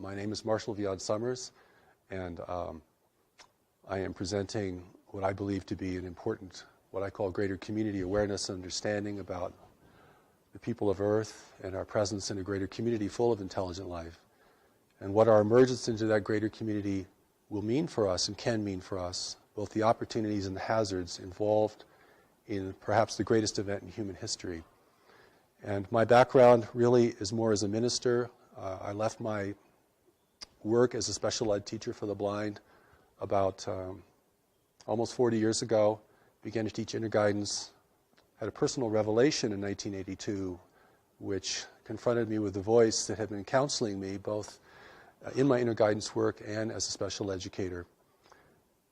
My name is Marshall Vian Summers, and I am presenting what I believe to be an important, what I call greater community awareness and understanding about the people of Earth and our presence in a greater community full of intelligent life, and what our emergence into that greater community will mean for us and can mean for us, both the opportunities and the hazards involved in perhaps the greatest event in human history. And my background really is more as a minister. I left my work as a special ed teacher for the blind about almost 40 years ago, began to teach interguidance, had a personal revelation in 1982 which confronted me with the voice that had been counseling me both in my interguidance work and as a special educator.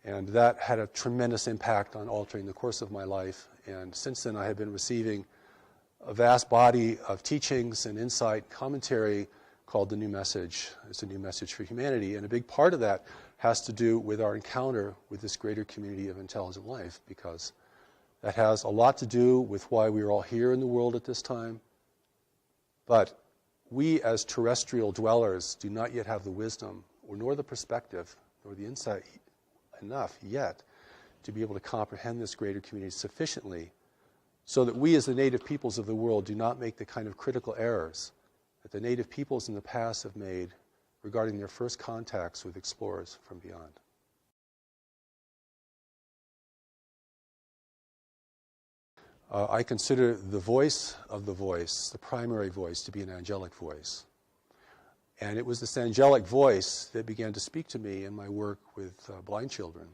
And that had a tremendous impact on altering the course of my life. And since then I have been receiving a vast body of teachings and insight, commentary called The New Message. It's a new message for humanity. And a big part of that has to do with our encounter with this greater community of intelligent life, because that has a lot to do with why we are all here in the world at this time. But we as terrestrial dwellers do not yet have the wisdom, or nor the perspective, nor the insight enough yet to be able to comprehend this greater community sufficiently so that we as the native peoples of the world do not make the kind of critical errors that the native peoples in the past have made regarding their first contacts with explorers from beyond. I consider the voice of the voice, the primary voice, to be an angelic voice. And it was this angelic voice that began to speak to me in my work with blind children.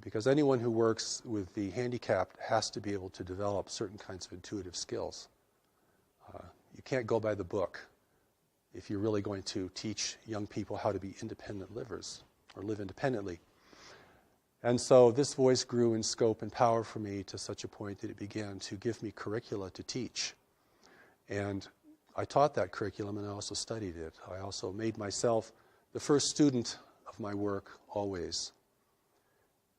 Because anyone who works with the handicapped has to be able to develop certain kinds of intuitive skills. You can't go by the book if you're really going to teach young people how to be independent livers or live independently. And so this voice grew in scope and power for me to such a point that it began to give me curricula to teach. And I taught that curriculum, and I also studied it. I also made myself the first student of my work always.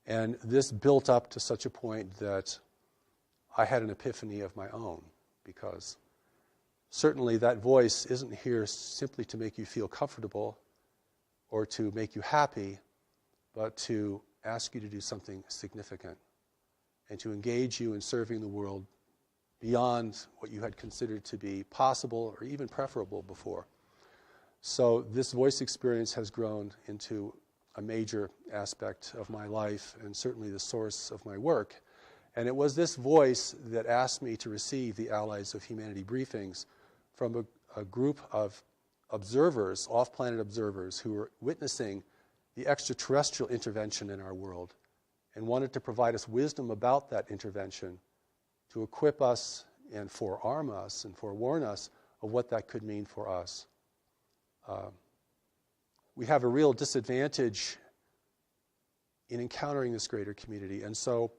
And this built up to such a point that I had an epiphany of my own, because certainly that voice isn't here simply to make you feel comfortable or to make you happy, but to ask you to do something significant and to engage you in serving the world beyond what you had considered to be possible or even preferable before. So this voice experience has grown into a major aspect of my life and certainly the source of my work. And it was this voice that asked me to receive the Allies of Humanity briefings from a group of observers, off-planet observers, who were witnessing the extraterrestrial intervention in our world and wanted to provide us wisdom about that intervention to equip us and forearm us and forewarn us of what that could mean for us. We have a real disadvantage in encountering this greater community, and so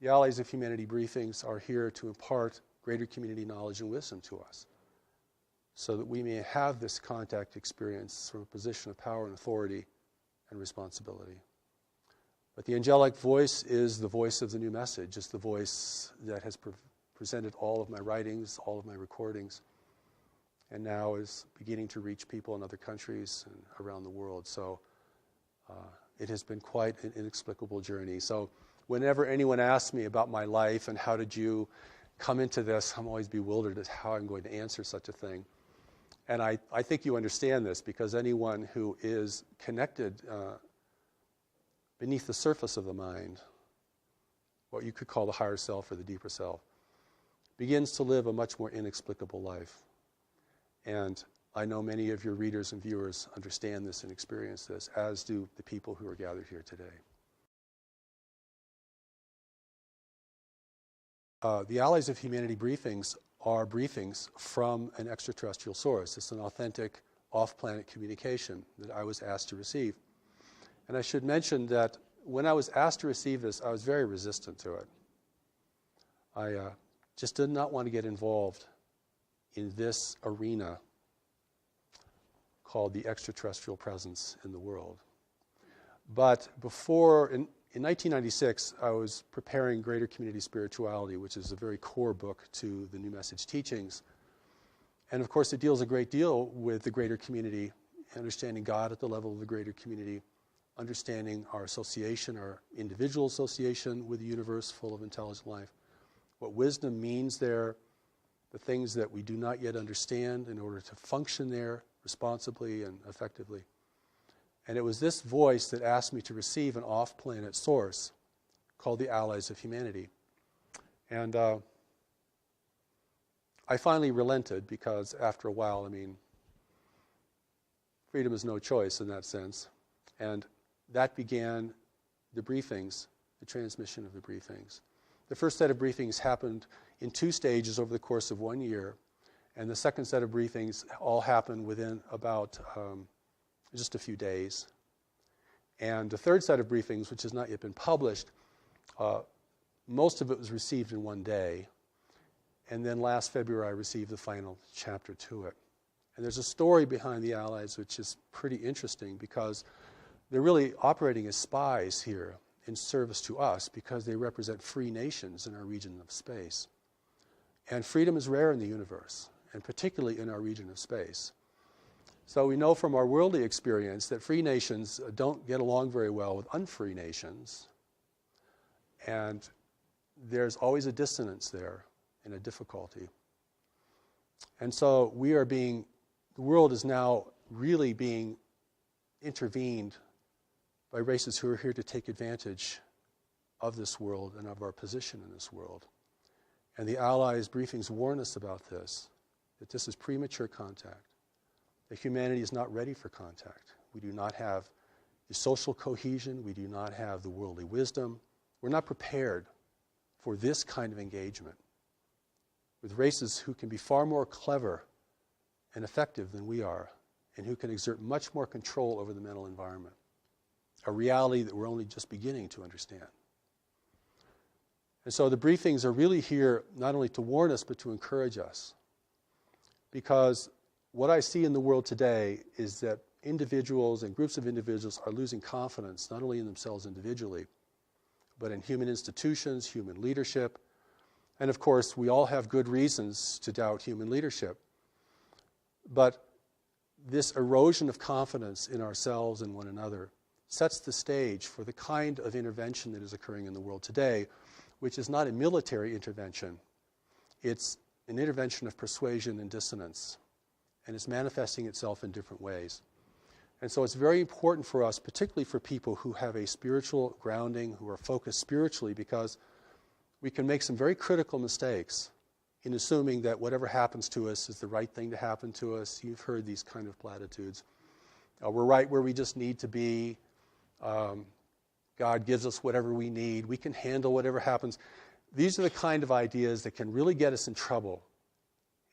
the Allies of Humanity briefings are here to impart greater community knowledge and wisdom to us so that we may have this contact experience from a position of power and authority and responsibility. But the angelic voice is the voice of the new message. It's the voice that has presented all of my writings, all of my recordings, and now is beginning to reach people in other countries and around the world. So it has been quite an inexplicable journey. So whenever anyone asks me about my life and how did you come into this, I'm always bewildered at how I'm going to answer such a thing. And I think you understand this, because anyone who is connected beneath the surface of the mind, what you could call the higher self or the deeper self, begins to live a much more inexplicable life. And I know many of your readers and viewers understand this and experience this, as do the people who are gathered here today. The Allies of Humanity briefings are briefings from an extraterrestrial source. It's an authentic off-planet communication that I was asked to receive. And I should mention that when I was asked to receive this, I was very resistant to it. I just did not want to get involved in this arena called the extraterrestrial presence in the world. But before, in 1996, I was preparing Greater Community Spirituality, which is a very core book to the New Message teachings. And of course, it deals a great deal with the greater community understanding God at the level of the greater community, understanding our association, our individual association with the universe full of intelligent life, what wisdom means there, the things that we do not yet understand in order to function there responsibly and effectively. And it was this voice that asked me to receive an off-planet source called the Allies of Humanity. And I finally relented because after a while, I mean, freedom is no choice in that sense. And that began the briefings, the transmission of the briefings. The first set of briefings happened in 2 stages over the course of 1 year, and the second set of briefings all happened within about just a few days. And the third set of briefings, which has not yet been published, most of it was received in 1 day, and then last February I received the final chapter to it. And there's a story behind the Allies which is pretty interesting because they're really operating as spies here in service to us because they represent free nations in our region of space. And freedom is rare in the universe, and particularly in our region of space. So we know from our worldly experience that free nations don't get along very well with unfree nations, and there's always a dissonance there and a difficulty. And so the world is now really being intervened by races who are here to take advantage of this world and of our position in this world. And the Allies' briefings warn us about this, that this is premature contact, that humanity is not ready for contact. We do not have the social cohesion, we do not have the worldly wisdom. We're not prepared for this kind of engagement with races who can be far more clever and effective than we are, and who can exert much more control over the mental environment, a reality that we're only just beginning to understand. And so the briefings are really here not only to warn us, but to encourage us. Because what I see in the world today is that individuals and groups of individuals are losing confidence, not only in themselves individually, but in human institutions, human leadership. And of course, we all have good reasons to doubt human leadership. But this erosion of confidence in ourselves and one another sets the stage for the kind of intervention that is occurring in the world today, which is not a military intervention. It's an intervention of persuasion and dissonance, and it's manifesting itself in different ways. And so it's very important for us, particularly for people who have a spiritual grounding, who are focused spiritually, because we can make some very critical mistakes in assuming that whatever happens to us is the right thing to happen to us. You've heard these kind of platitudes. We're right where we just need to be. God gives us whatever we need. We can handle whatever happens. These are the kind of ideas that can really get us in trouble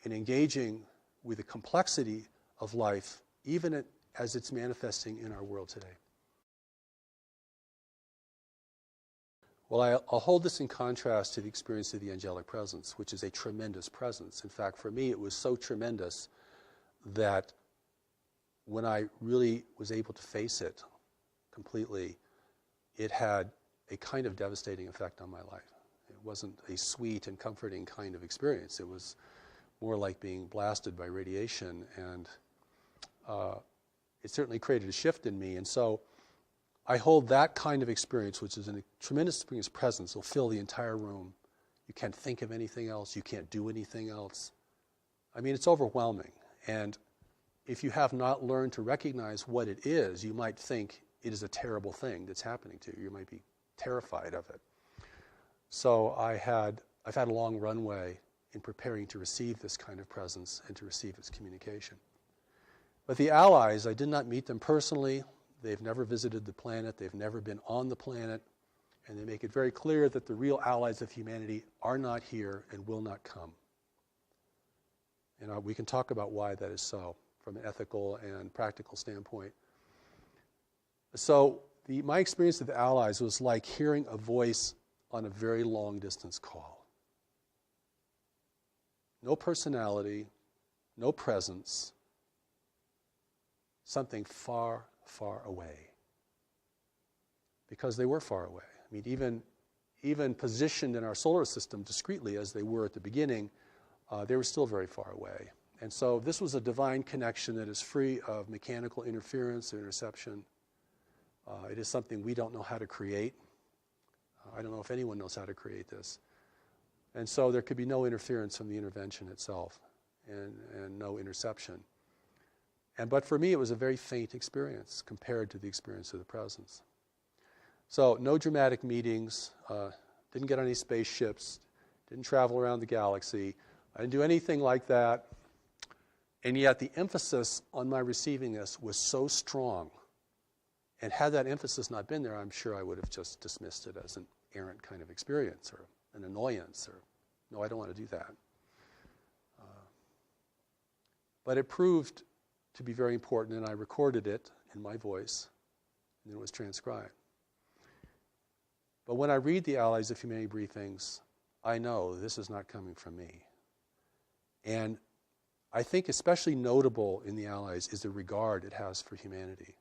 in engaging with the complexity of life, even as it's manifesting in our world today. Well, I'll hold this in contrast to the experience of the angelic presence, which is a tremendous presence. In fact, for me, it was so tremendous that when I really was able to face it completely, it had a kind of devastating effect on my life. It wasn't a sweet and comforting kind of experience. It was more like being blasted by radiation, and it certainly created a shift in me. And so I hold that kind of experience, which is a tremendous experience presence, will fill the entire room. You can't think of anything else. You can't do anything else. I mean, it's overwhelming. And if you have not learned to recognize what it is, you might think it is a terrible thing that's happening to you. You might be terrified of it. So I've had a long runway in preparing to receive this kind of presence and to receive its communication. But the Allies, I did not meet them personally. They've never visited the planet. They've never been on the planet. And they make it very clear that the real allies of humanity are not here and will not come. And we can talk about why that is so from an ethical and practical standpoint. So my experience of the Allies was like hearing a voice on a very long distance call. No personality, no presence, something far, far away. Because they were far away. I mean, even positioned in our solar system discreetly as they were at the beginning, they were still very far away. And so this was a divine connection that is free of mechanical interference or interception. It is something we don't know how to create. I don't know if anyone knows how to create this. And so there could be no interference from the intervention itself and no interception. But for me, it was a very faint experience compared to the experience of the presence. So no dramatic meetings, didn't get on any spaceships, didn't travel around the galaxy. I didn't do anything like that. And yet the emphasis on my receiving this was so strong. And had that emphasis not been there, I'm sure I would have just dismissed it as an errant kind of experience or an annoyance or, no, I don't want to do that. But it proved to be very important, and I recorded it in my voice, and it was transcribed. But when I read the Allies of Humanity briefings, I know this is not coming from me. And I think especially notable in the Allies is the regard it has for humanity.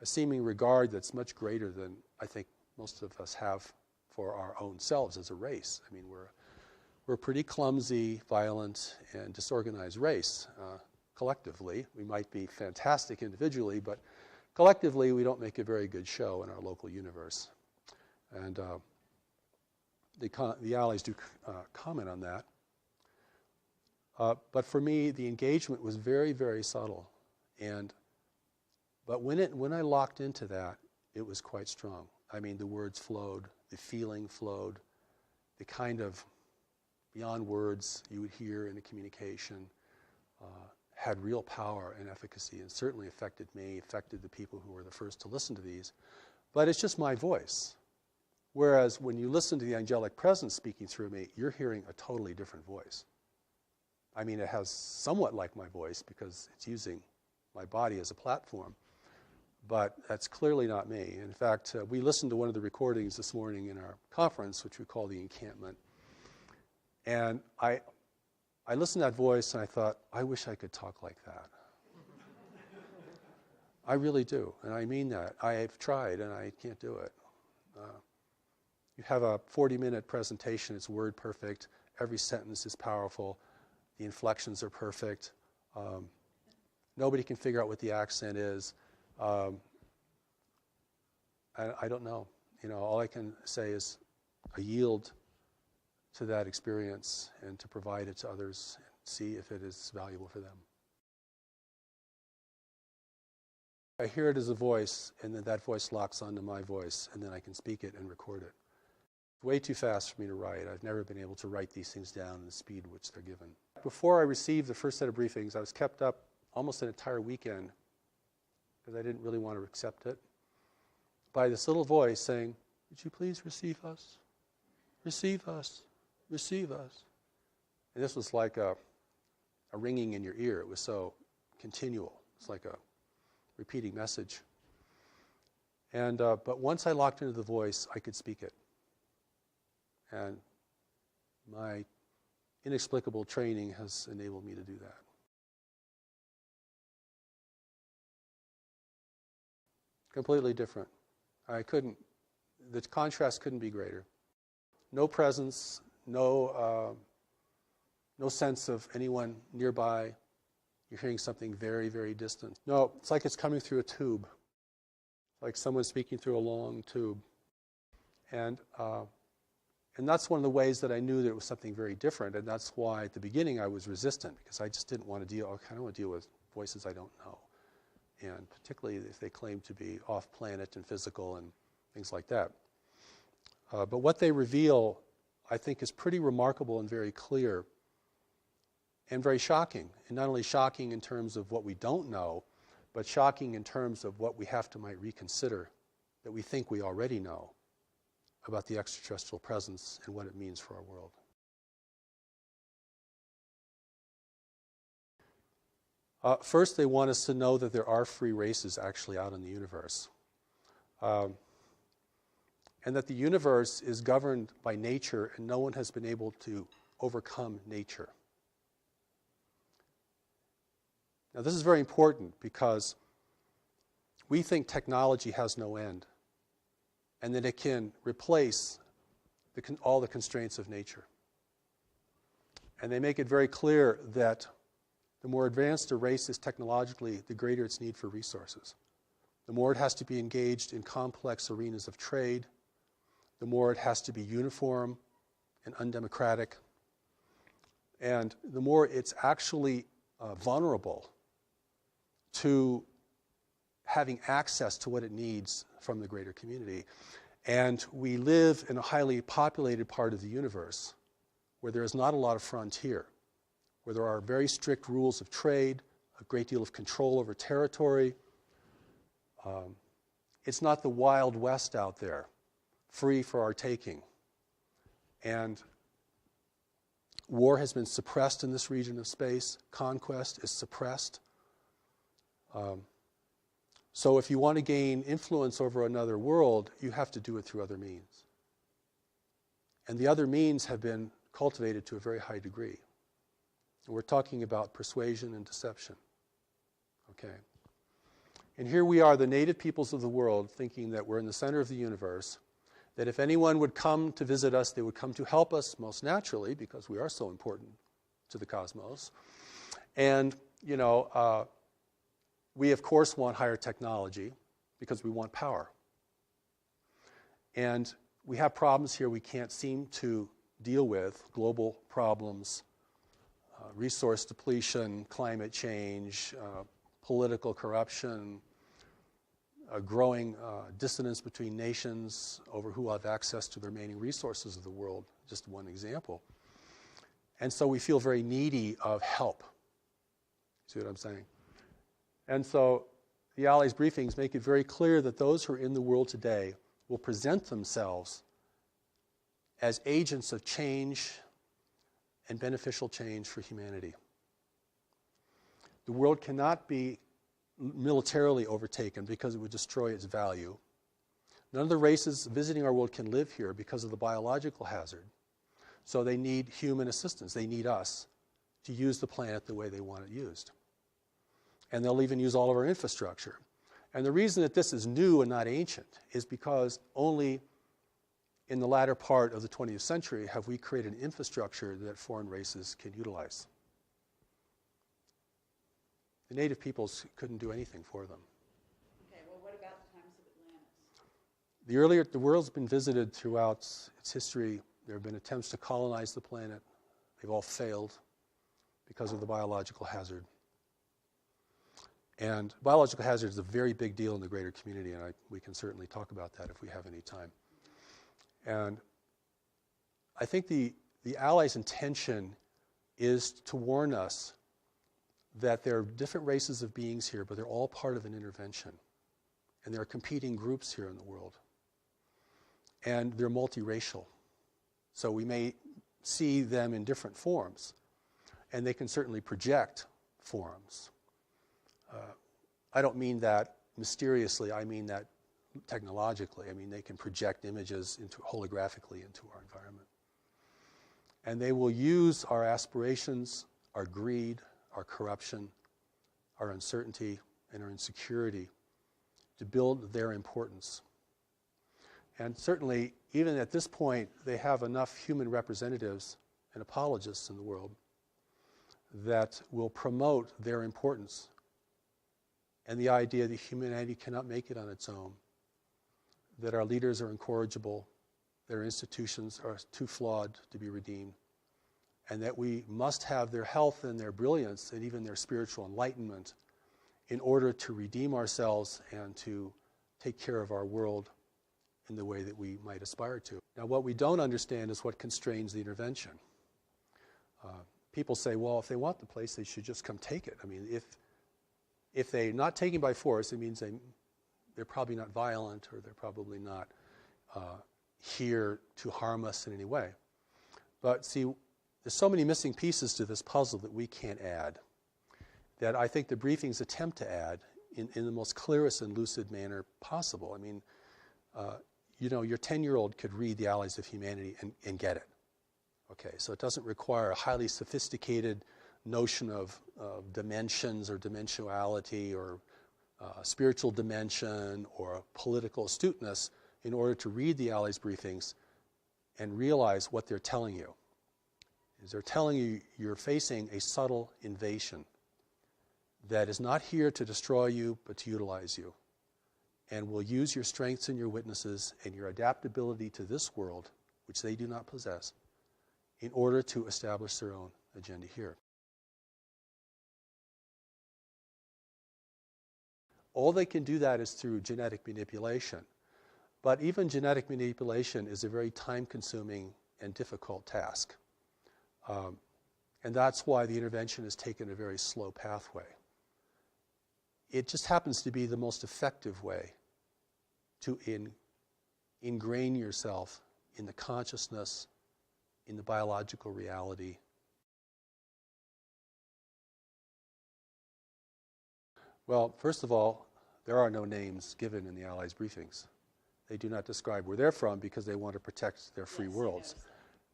A seeming regard that's much greater than I think most of us have for our own selves as a race. I mean, we're a pretty clumsy, violent, and disorganized race. Collectively, we might be fantastic individually, but collectively we don't make a very good show in our local universe. And the Allies do comment on that. But for me, the engagement was very, very subtle. But when I locked into that, it was quite strong. I mean, the words flowed, the feeling flowed, the kind of beyond words you would hear in a communication had real power and efficacy, and certainly affected me, affected the people who were the first to listen to these. But it's just my voice. Whereas when you listen to the angelic presence speaking through me, you're hearing a totally different voice. I mean, it has somewhat like my voice because it's using my body as a platform. But that's clearly not me. In fact, we listened to one of the recordings this morning in our conference, which we call the encampment. And I listened to that voice and I thought, I wish I could talk like that. I really do, and I mean that. I've tried and I can't do it. You have a 40-minute presentation, it's word perfect, every sentence is powerful, the inflections are perfect, nobody can figure out what the accent is. I don't know. All I can say is I yield to that experience and to provide it to others and see if it is valuable for them. I hear it as a voice, and then that voice locks onto my voice, and then I can speak it and record it. It's way too fast for me to write. I've never been able to write these things down in the speed which they're given. Before I received the first set of briefings, I was kept up almost an entire weekend because I didn't really want to accept it, by this little voice saying, would you please receive us? Receive us. Receive us. And this was like a ringing in your ear. It was so continual. It's like a repeating message. But once I locked into the voice, I could speak it. And my inexplicable training has enabled me to do that. Completely different. The contrast couldn't be greater. No presence, no sense of anyone nearby. You're hearing something very, very distant. No, it's like it's coming through a tube. Like someone speaking through a long tube. And that's one of the ways that I knew that it was something very different, and that's why at the beginning I was resistant, because I just didn't want to deal with voices I don't know. And particularly if they claim to be off-planet and physical and things like that. But what they reveal, I think, is pretty remarkable and very clear and very shocking. And not only shocking in terms of what we don't know, but shocking in terms of what we might reconsider that we think we already know about the extraterrestrial presence and what it means for our world. First, they want us to know that there are free races actually out in the universe. And that the universe is governed by nature and no one has been able to overcome nature. Now this is very important because we think technology has no end and that it can replace all the constraints of nature. And they make it very clear that The more advanced a race is technologically, the greater its need for resources. The more it has to be engaged in complex arenas of trade, the more it has to be uniform and undemocratic, and the more it's actually vulnerable to having access to what it needs from the greater community. And we live in a highly populated part of the universe where there is not a lot of frontier, where there are very strict rules of trade, a great deal of control over territory. It's not the Wild West out there, free for our taking. And war has been suppressed in this region of space. Conquest is suppressed. So if you want to gain influence over another world, you have to do it through other means. And the other means have been cultivated to a very high degree. And we're talking about persuasion and deception. Okay. And here we are, the native peoples of the world, thinking that we're in the center of the universe, that if anyone would come to visit us, they would come to help us, most naturally, because we are so important to the cosmos. And, we, of course, want higher technology because we want power. And we have problems here we can't seem to deal with, global problems, resource depletion, climate change, political corruption, a growing dissonance between nations over who have access to the remaining resources of the world, just one example. And so we feel very needy of help. See what I'm saying? And so the Allies briefings make it very clear that those who are in the world today will present themselves as agents of change and beneficial change for humanity. The world cannot be militarily overtaken because it would destroy its value. None of the races visiting our world can live here because of the biological hazard. So they need human assistance. They need us to use the planet the way they want it used. And they'll even use all of our infrastructure. And the reason that this is new and not ancient is because only in the latter part of the 20th century have we created an infrastructure that foreign races can utilize. The native peoples couldn't do anything for them. Okay, well, what about the times of Atlantis? The world's been visited throughout its history. There have been attempts to colonize the planet. They've all failed because of the biological hazard. And biological hazard is a very big deal in the greater community, and we can certainly talk about that if we have any time. And I think the Allies' intention is to warn us that there are different races of beings here, but they're all part of an intervention. And there are competing groups here in the world. And they're multiracial. So we may see them in different forms, and they can certainly project forms. I don't mean that mysteriously, I mean that technologically. I mean, they can project images holographically into our environment. And they will use our aspirations, our greed, our corruption, our uncertainty, and our insecurity to build their importance. And certainly, even at this point, they have enough human representatives and apologists in the world that will promote their importance and the idea that humanity cannot make it on its own, that our leaders are incorrigible, that our institutions are too flawed to be redeemed, and that we must have their health and their brilliance and even their spiritual enlightenment in order to redeem ourselves and to take care of our world in the way that we might aspire to. Now, what we don't understand is what constrains the intervention. People say, well, if they want the place, they should just come take it. I mean, if they're not taken by force, it means they're probably not violent, or they're probably not here to harm us in any way. But see, there's so many missing pieces to this puzzle that we can't add, that I think the briefings attempt to add in the most clearest and lucid manner possible. I mean, your 10-year-old could read The Allies of Humanity and get it. Okay, so it doesn't require a highly sophisticated notion of dimensions or dimensionality or spiritual dimension or political astuteness in order to read the Allies briefings and realize what they're telling you. Is they're telling you you're facing a subtle invasion that is not here to destroy you, but to utilize you, and will use your strengths and your witnesses and your adaptability to this world, which they do not possess, in order to establish their own agenda here. All they can do that is through genetic manipulation. But even genetic manipulation is a very time-consuming and difficult task. And that's why the intervention has taken a very slow pathway. It just happens to be the most effective way to ingrain yourself in the consciousness, in the biological reality. Well, first of all, there are no names given in the Allies' briefings. They do not describe where they're from because they want to protect their free worlds.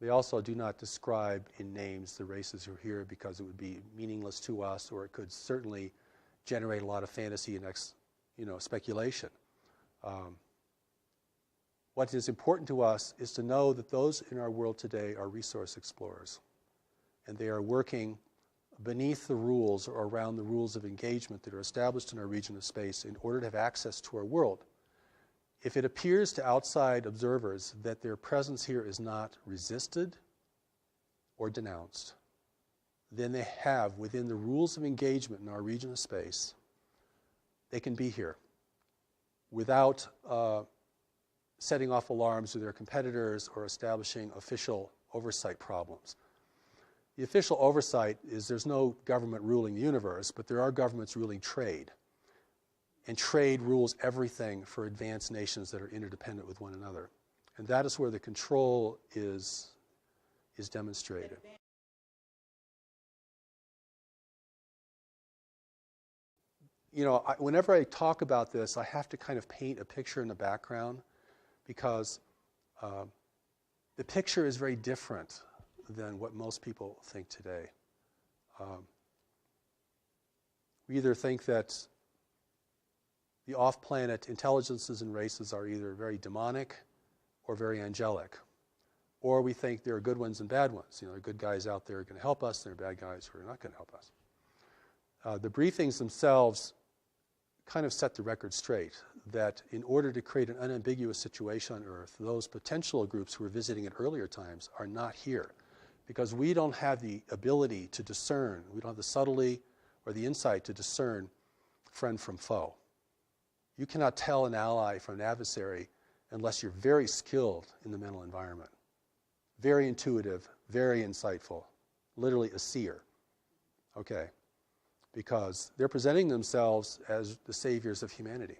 They also do not describe in names the races who are here because it would be meaningless to us, or it could certainly generate a lot of fantasy and speculation. What is important to us is to know that those in our world today are resource explorers, and they are working beneath the rules or around the rules of engagement that are established in our region of space in order to have access to our world. If it appears to outside observers that their presence here is not resisted or denounced, then they have, within the rules of engagement in our region of space, they can be here without setting off alarms to their competitors or establishing official oversight problems. The official oversight is there's no government ruling the universe, but there are governments ruling trade. And trade rules everything for advanced nations that are interdependent with one another. And that is where the control is demonstrated. Whenever I talk about this, I have to kind of paint a picture in the background because the picture is very different than what most people think today. We either think that the off-planet intelligences and races are either very demonic or very angelic. Or we think there are good ones and bad ones. There are good guys out there who are going to help us, and there are bad guys who are not going to help us. The briefings themselves kind of set the record straight that in order to create an unambiguous situation on Earth, those potential groups who were visiting at earlier times are not here because we don't have the ability to discern, we don't have the subtlety or the insight to discern friend from foe. You cannot tell an ally from an adversary unless you're very skilled in the mental environment. Very intuitive, very insightful, literally a seer. Okay, because they're presenting themselves as the saviors of humanity.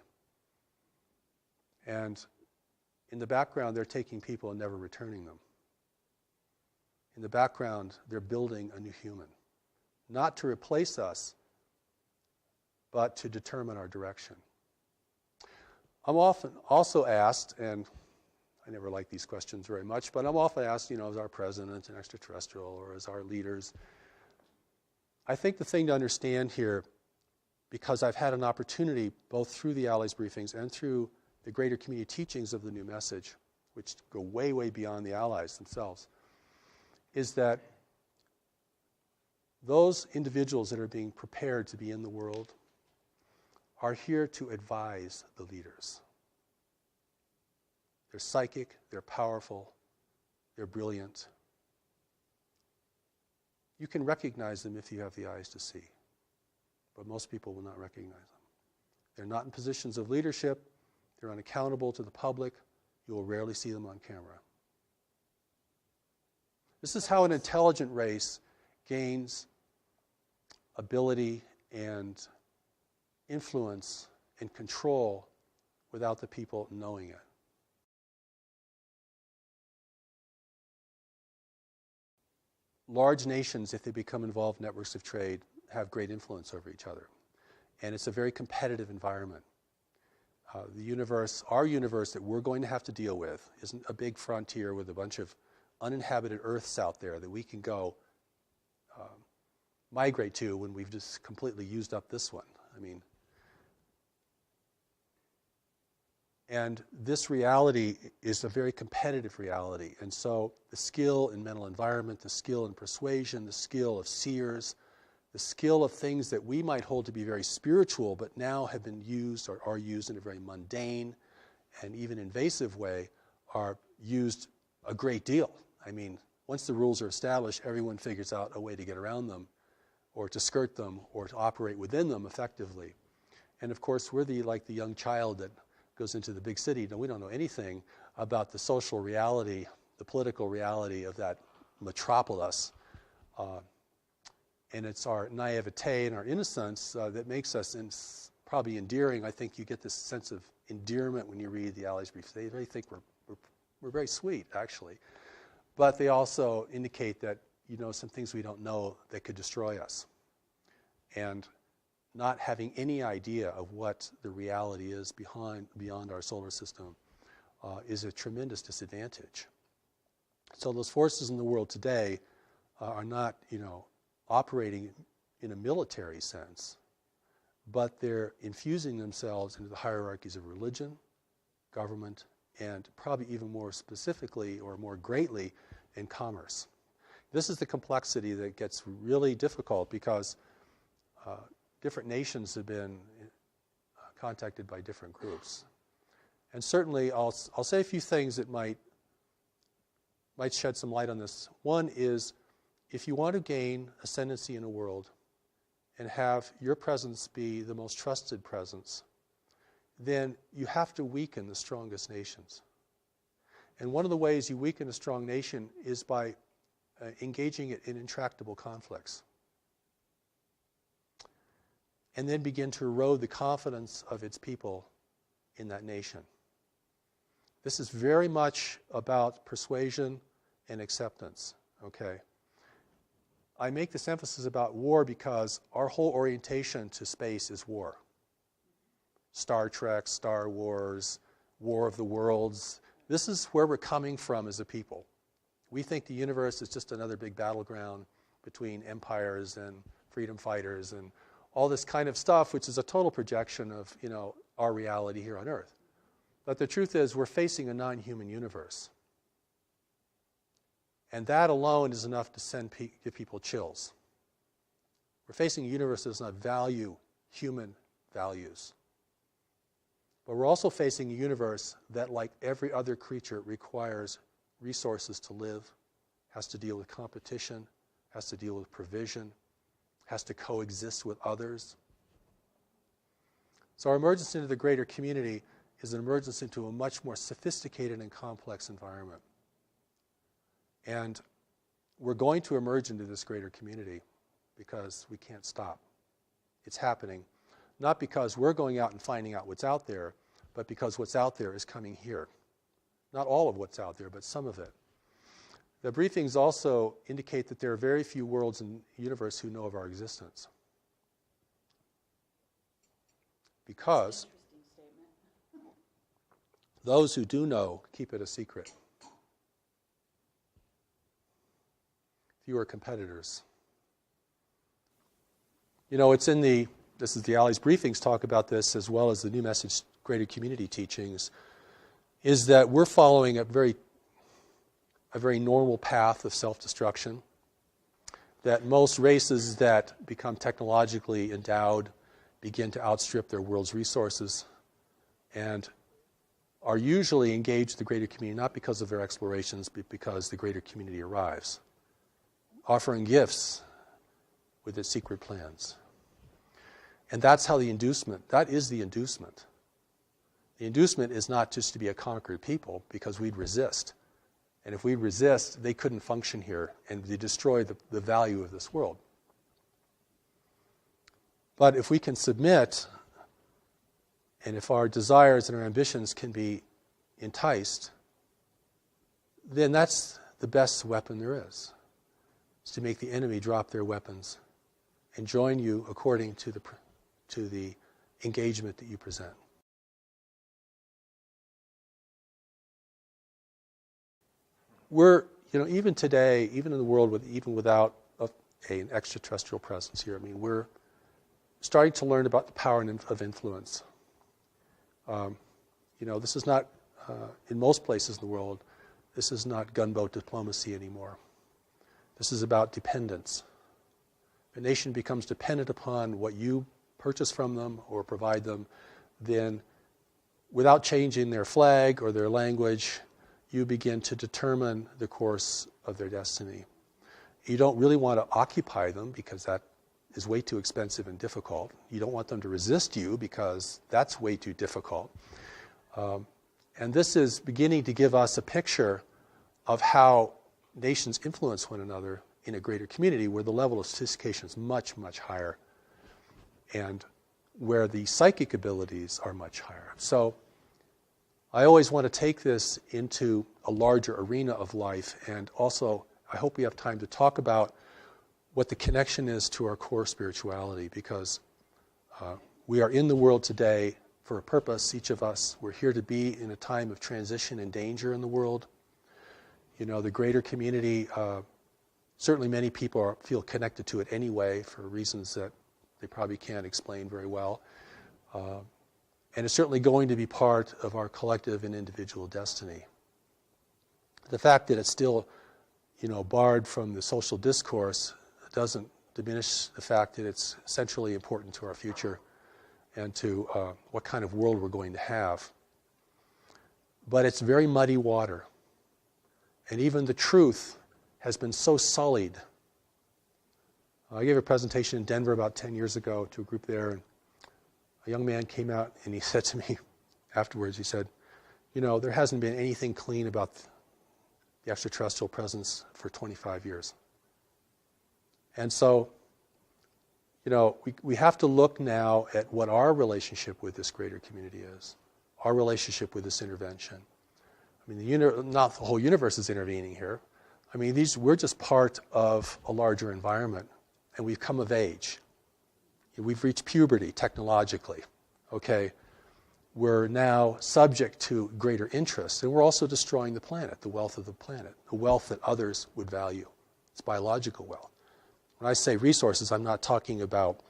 And in the background, they're taking people and never returning them. In the background, they're building a new human. Not to replace us, but to determine our direction. I'm often also asked, and I never like these questions very much, but I'm often asked, as our president and Extraterrestrial or as our leaders. I think the thing to understand here, because I've had an opportunity both through the Allies briefings and through the greater community teachings of the new message, which go way, way beyond the Allies themselves, is that those individuals that are being prepared to be in the world are here to advise the leaders. They're psychic, they're powerful, they're brilliant. You can recognize them if you have the eyes to see, but most people will not recognize them. They're not in positions of leadership, they're unaccountable to the public, you will rarely see them on camera. This is how an intelligent race gains ability and influence and control without the people knowing it. Large nations, if they become involved in networks of trade, have great influence over each other. And it's a very competitive environment. The universe, our universe that we're going to have to deal with, isn't a big frontier with a bunch of uninhabited Earths out there that we can go migrate to when we've just completely used up this one. And this reality is a very competitive reality. And so the skill in mental environment, the skill in persuasion, the skill of seers, the skill of things that we might hold to be very spiritual, but now have been used or are used in a very mundane and even invasive way, are used a great deal. I mean, once the rules are established, everyone figures out a way to get around them, or to skirt them, or to operate within them effectively. And of course, we're like the young child that goes into the big city. No, we don't know anything about the social reality, the political reality of that metropolis. And it's our naivete and our innocence that makes us probably endearing. I think you get this sense of endearment when you read the Alley's briefs. They really think we're very sweet, actually. But they also indicate that you know some things we don't know that could destroy us. And not having any idea of what the reality is beyond our solar system is a tremendous disadvantage. So those forces in the world today are not, operating in a military sense, but they're infusing themselves into the hierarchies of religion, government, and probably even more specifically or more greatly in commerce. This is the complexity that gets really difficult because different nations have been contacted by different groups. And certainly I'll say a few things that might shed some light on this. One is, if you want to gain ascendancy in a world and have your presence be the most trusted presence, then you have to weaken the strongest nations. And one of the ways you weaken a strong nation is by engaging it in intractable conflicts. And then begin to erode the confidence of its people in that nation. This is very much about persuasion and acceptance, okay? I make this emphasis about war because our whole orientation to space is war. Star Trek, Star Wars, War of the Worlds. This is where we're coming from as a people. We think the universe is just another big battleground between empires and freedom fighters and all this kind of stuff, which is a total projection of, our reality here on Earth. But the truth is, we're facing a non-human universe. And that alone is enough to give people chills. We're facing a universe that does not value human values. But we're also facing a universe that, like every other creature, requires resources to live, has to deal with competition, has to deal with provision, has to coexist with others. So our emergence into the greater community is an emergence into a much more sophisticated and complex environment. And we're going to emerge into this greater community because we can't stop. It's happening, not because we're going out and finding out what's out there, but because what's out there is coming here. Not all of what's out there, but some of it. The briefings also indicate that there are very few worlds in the universe who know of our existence. Because those who do know keep it a secret. Fewer competitors. It's in this is the Alley's briefings talk about this, as well as the New Message Greater Community teachings, is that we're following a very normal path of self-destruction, that most races that become technologically endowed begin to outstrip their world's resources and are usually engaged in the greater community not because of their explorations, but because the greater community arrives, offering gifts with its secret plans. And that's how that is the inducement. The inducement is not just to be a conquered people, because we'd resist. And if we resist, they couldn't function here, and they destroy the value of this world. But if we can submit, and if our desires and our ambitions can be enticed, then that's the best weapon there is to make the enemy drop their weapons and join you according to the engagement that you present. We're, even today, even in the world even without an extraterrestrial presence here, we're starting to learn about the power of influence. This is not, in most places in the world, this is not gunboat diplomacy anymore. This is about dependence. a nation becomes dependent upon what you purchase from them or provide them, then without changing their flag or their language, you begin to determine the course of their destiny. You don't really want to occupy them because that is way too expensive and difficult. You don't want them to resist you because that's way too difficult. And this is beginning to give us a picture of how nations influence one another in a greater community where the level of sophistication is much, much higher and where the psychic abilities are much higher. So I always want to take this into a larger arena of life, and also I hope we have time to talk about what the connection is to our core spirituality, because we are in the world today for a purpose, each of us. We're here to be in a time of transition and danger in the world. You know, the greater community, certainly many people feel connected to it anyway for reasons that they probably can't explain very well. And it's certainly going to be part of our collective and individual destiny. The fact that it's still, barred from the social discourse doesn't diminish the fact that it's centrally important to our future and to what kind of world we're going to have. But it's very muddy water. And even the truth has been so sullied. I gave a presentation in Denver about 10 years ago to a group there, and a young man came out and he said to me afterwards, he said, there hasn't been anything clean about the extraterrestrial presence for 25 years. And so, we have to look now at what our relationship with this greater community is, our relationship with this intervention. I mean, not the whole universe is intervening here. I mean, we're just part of a larger environment, and we've come of age. We've reached puberty technologically, okay? We're now subject to greater interests, and we're also destroying the planet, the wealth of the planet, the wealth that others would value. It's biological wealth. When I say resources, I'm not talking about,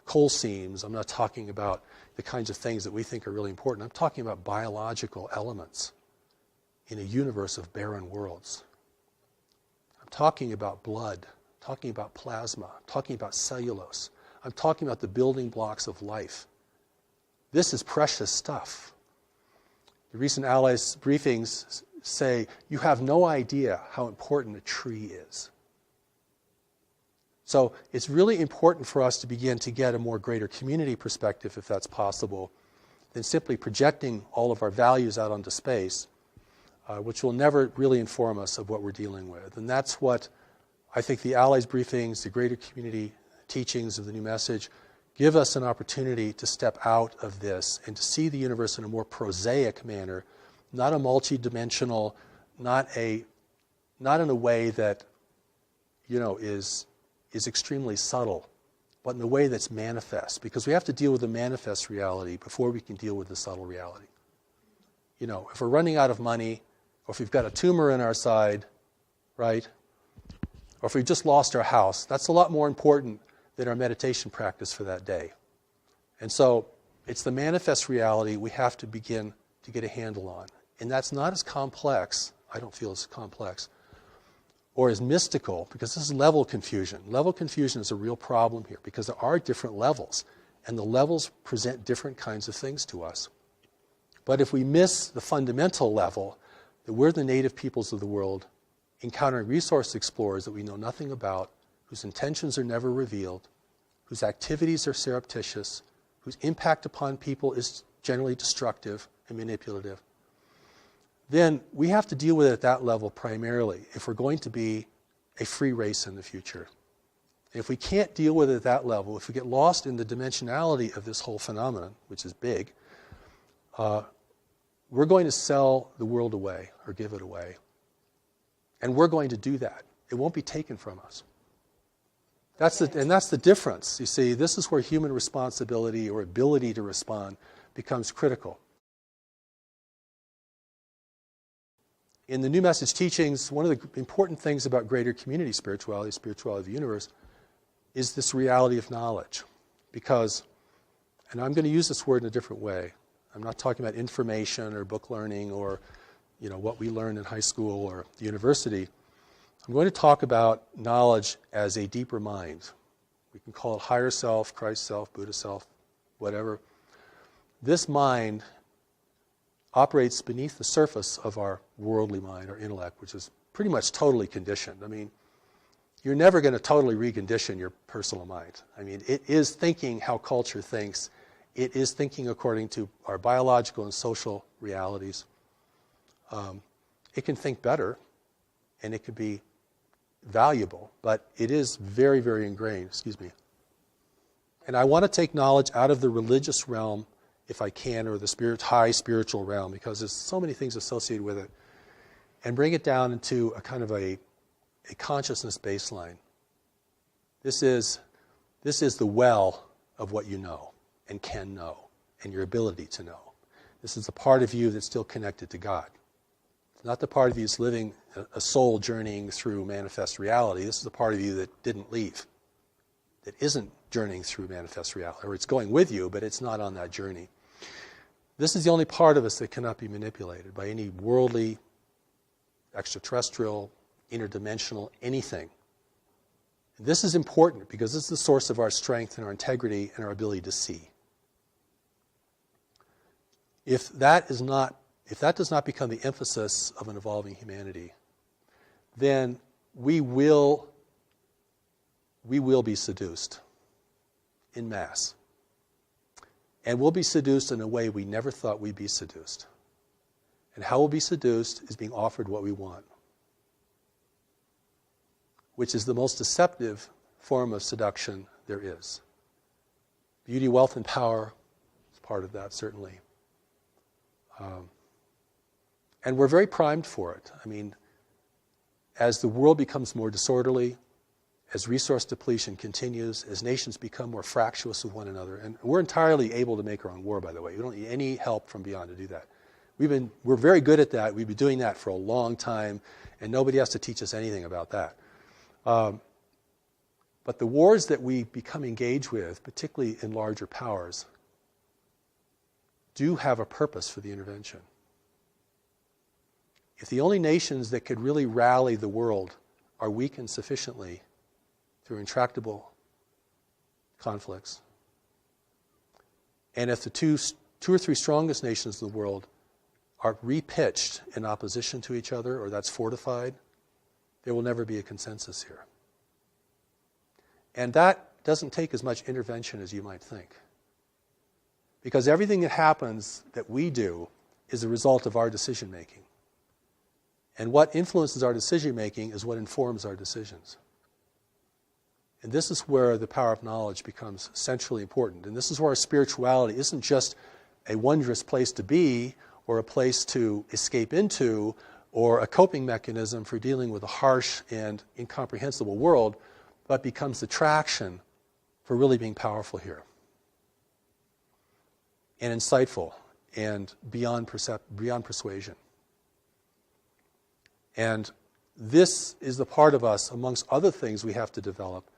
coal seams. I'm not talking about the kinds of things that we think are really important. I'm talking about biological elements in a universe of barren worlds. I'm talking about blood. Talking about plasma, talking about cellulose. I'm talking about the building blocks of life. This is precious stuff. The recent Allies briefings say, you have no idea how important a tree is. So it's really important for us to begin to get a more greater community perspective, if that's possible, than simply projecting all of our values out onto space, which will never really inform us of what we're dealing with. And that's what I think the Allies briefings, the greater community teachings of the new message, give us an opportunity to step out of this and to see the universe in a more prosaic manner, not a multi-dimensional, not in a way that, is extremely subtle, but in a way that's manifest, because we have to deal with the manifest reality before we can deal with the subtle reality. If we're running out of money, or if we've got a tumor in our side, right? Or if we've just lost our house, that's a lot more important than our meditation practice for that day. And so it's the manifest reality we have to begin to get a handle on. And that's not as complex, I don't feel as complex, or as mystical, because this is level confusion. Level confusion is a real problem here, because there are different levels, and the levels present different kinds of things to us. But if we miss the fundamental level, that we're the native peoples of the world, encountering resource explorers that we know nothing about, whose intentions are never revealed, whose activities are surreptitious, whose impact upon people is generally destructive and manipulative, then we have to deal with it at that level primarily if we're going to be a free race in the future. And if we can't deal with it at that level, if we get lost in the dimensionality of this whole phenomenon, which is big, we're going to sell the world away or give it away. And we're going to do that. It won't be taken from us. That's the difference. You see, this is where human responsibility or ability to respond becomes critical. In the New Message teachings, one of the important things about greater community spirituality of the universe, is this reality of knowledge. Because, and I'm going to use this word in a different way. I'm not talking about information or book learning or what we learn in high school or the university. I'm going to talk about knowledge as a deeper mind. We can call it higher self, Christ self, Buddha self, whatever. This mind operates beneath the surface of our worldly mind, our intellect, which is pretty much totally conditioned. I mean, you're never going to totally recondition your personal mind. I mean, it is thinking how culture thinks. It is thinking according to our biological and social realities. It can think better, and it can be valuable, but it is very, very ingrained. Excuse me. And I want to take knowledge out of the religious realm, if I can, or the high spiritual realm, because there's so many things associated with it, and bring it down into a kind of a consciousness baseline. This is the well of what you know and can know, and your ability to know. This is the part of you that's still connected to God. It's not the part of you that's living a soul journeying through manifest reality. This is the part of you that didn't leave, that isn't journeying through manifest reality, or it's going with you, but it's not on that journey. This is the only part of us that cannot be manipulated by any worldly, extraterrestrial, interdimensional, anything. And this is important because this is the source of our strength and our integrity and our ability to see. If that does not become the emphasis of an evolving humanity, then we will be seduced en masse. And we'll be seduced in a way we never thought we'd be seduced. And how we'll be seduced is being offered what we want, which is the most deceptive form of seduction there is. Beauty, wealth, and power is part of that, certainly. And we're very primed for it. I mean, as the world becomes more disorderly, as resource depletion continues, as nations become more fractious with one another, and we're entirely able to make our own war, by the way. We don't need any help from beyond to do that. We're very good at that. We've been doing that for a long time, and nobody has to teach us anything about that. But the wars that we become engaged with, particularly in larger powers, do have a purpose for the intervention. If the only nations that could really rally the world are weakened sufficiently through intractable conflicts, and if the two or three strongest nations of the world are repitched in opposition to each other, or that's fortified, there will never be a consensus here. And that doesn't take as much intervention as you might think. Because everything that happens that we do is a result of our decision making. And what influences our decision making is what informs our decisions. And this is where the power of knowledge becomes centrally important. And this is where our spirituality isn't just a wondrous place to be, or a place to escape into, or a coping mechanism for dealing with a harsh and incomprehensible world, but becomes the traction for really being powerful here. And insightful, and beyond persuasion. And this is the part of us, amongst other things we have to develop,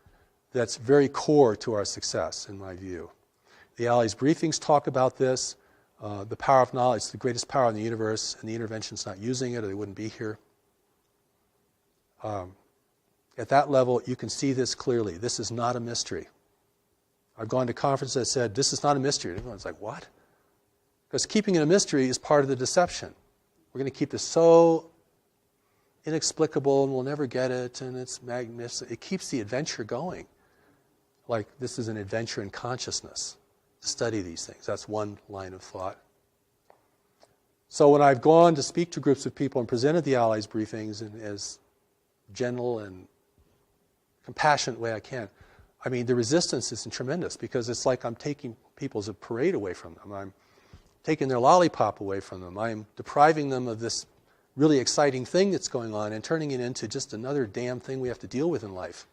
that's very core to our success, in my view. The Allies briefings talk about this. The power of knowledge is the greatest power in the universe, and the intervention's not using it, or they wouldn't be here. At that level, you can see this clearly. This is not a mystery. I've gone to conferences that said, this is not a mystery. And everyone's like, what? Because keeping it a mystery is part of the deception. We're going to keep this so inexplicable, and we'll never get it, and it's magnificent. It keeps the adventure going. Like, this is an adventure in consciousness, to study these things. That's one line of thought. So when I've gone to speak to groups of people and presented the Allies briefings in as gentle and compassionate way I can, I mean, the resistance is tremendous, because it's like I'm taking people's parade away from them. I'm taking their lollipop away from them. I'm depriving them of this really exciting thing that's going on and turning it into just another damn thing we have to deal with in life.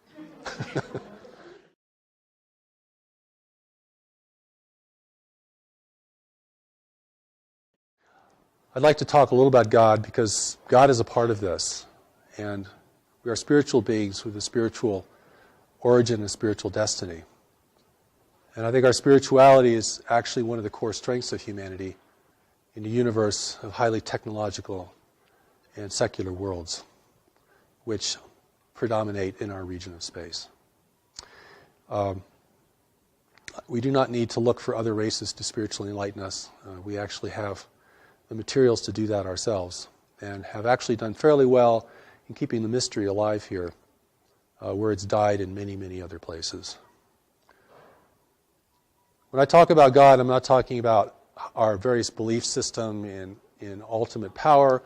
I'd like to talk a little about God, because God is a part of this. And we are spiritual beings with a spiritual origin and spiritual destiny. And I think our spirituality is actually one of the core strengths of humanity in a universe of highly technological and secular worlds, which predominate in our region of space. We do not need to look for other races to spiritually enlighten us. We actually have the materials to do that ourselves, and have actually done fairly well in keeping the mystery alive here, where it's died in many, many other places. When I talk about God, I'm not talking about our various belief system in ultimate power.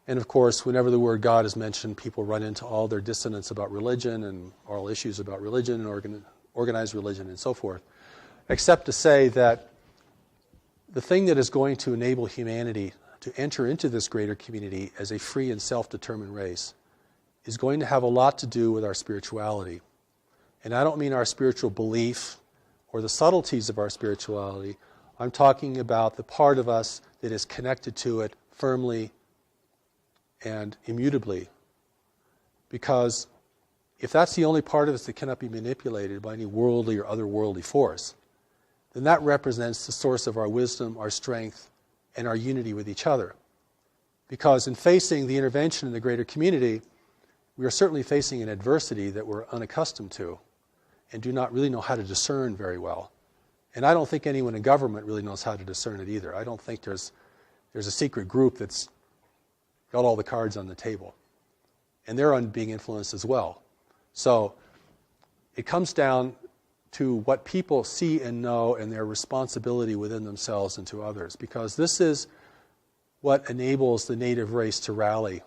And of course, whenever the word God is mentioned, people run into all their dissonance about religion and all issues about religion and organized religion and so forth, except to say that the thing that is going to enable humanity to enter into this greater community as a free and self-determined race is going to have a lot to do with our spirituality. And I don't mean our spiritual belief or the subtleties of our spirituality. I'm talking about the part of us that is connected to it firmly and immutably. Because if that's the only part of us that cannot be manipulated by any worldly or otherworldly force, then that represents the source of our wisdom, our strength, and our unity with each other. Because in facing the intervention in the greater community, we are certainly facing an adversity that we're unaccustomed to and do not really know how to discern very well. And I don't think anyone in government really knows how to discern it either. I don't think there's a secret group that's got all the cards on the table. And they're being influenced as well. So it comes down to what people see and know and their responsibility within themselves and to others. Because this is what enables the native race to rally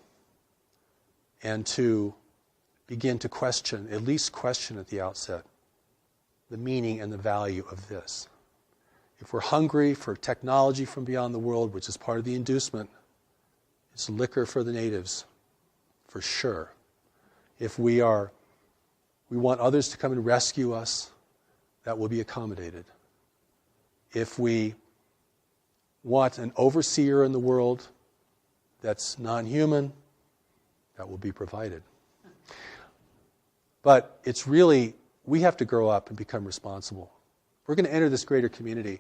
and to begin to question, at least question at the outset, the meaning and the value of this. If we're hungry for technology from beyond the world, which is part of the inducement, it's liquor for the natives, for sure. If we want others to come and rescue us, that will be accommodated. If we want an overseer in the world that's non-human, that will be provided. But it's really, we have to grow up and become responsible. If we're going to enter this greater community,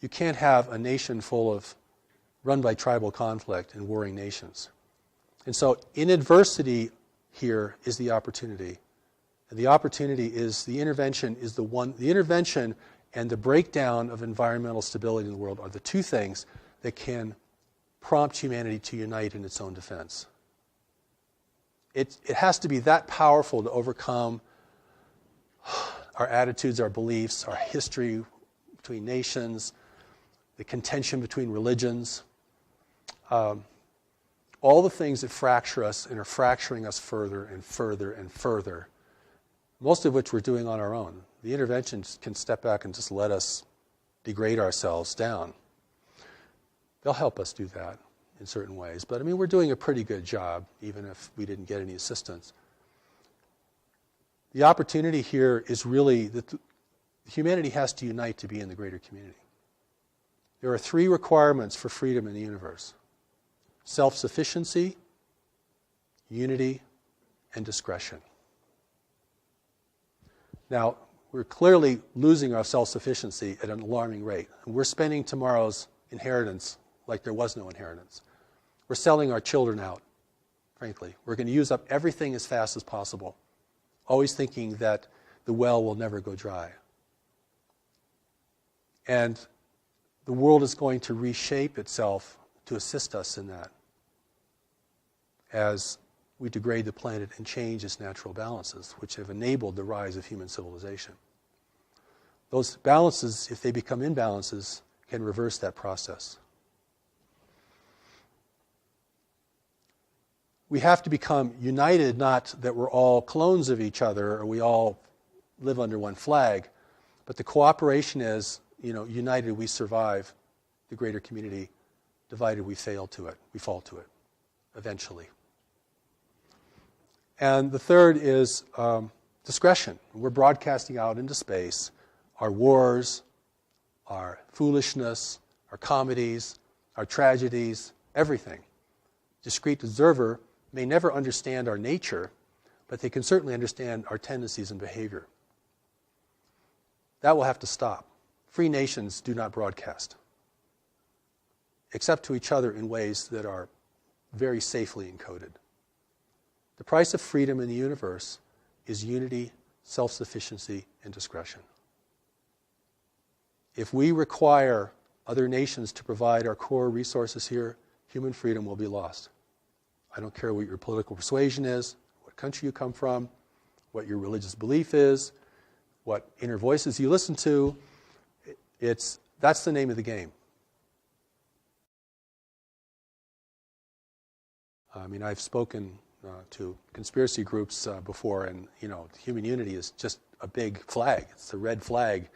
you can't have a nation run by tribal conflict and warring nations. And so in adversity here is the opportunity. And the opportunity is the intervention and the breakdown of environmental stability in the world are the two things that can prompt humanity to unite in its own defense. It has to be that powerful to overcome our attitudes, our beliefs, our history between nations, the contention between religions, all the things that fracture us and are fracturing us further and further and further, most of which we're doing on our own. The interventions can step back and just let us degrade ourselves down. They'll help us do that in certain ways. But, we're doing a pretty good job, even if we didn't get any assistance. The opportunity here is really that humanity has to unite to be in the greater community. There are 3 requirements for freedom in the universe: self-sufficiency, unity, and discretion. Now, we're clearly losing our self-sufficiency at an alarming rate. And we're spending tomorrow's inheritance like there was no inheritance. We're selling our children out, frankly. We're going to use up everything as fast as possible, always thinking that the well will never go dry. And the world is going to reshape itself to assist us in that as we degrade the planet and change its natural balances, which have enabled the rise of human civilization. Those balances, if they become imbalances, can reverse that process. We have to become united, not that we're all clones of each other or we all live under one flag, but the cooperation is, united we survive the greater community, divided we fall to it, eventually. And the third is discretion. We're broadcasting out into space our wars, our foolishness, our comedies, our tragedies, everything. Discrete observer may never understand our nature, but they can certainly understand our tendencies and behavior. That will have to stop. Free nations do not broadcast, except to each other in ways that are very safely encoded. The price of freedom in the universe is unity, self-sufficiency, and discretion. If we require other nations to provide our core resources here, human freedom will be lost. I don't care what your political persuasion is, what country you come from, what your religious belief is, what inner voices you listen to. That's the name of the game. I mean, I've spoken to conspiracy groups before, and human unity is just a big flag. It's a red flag.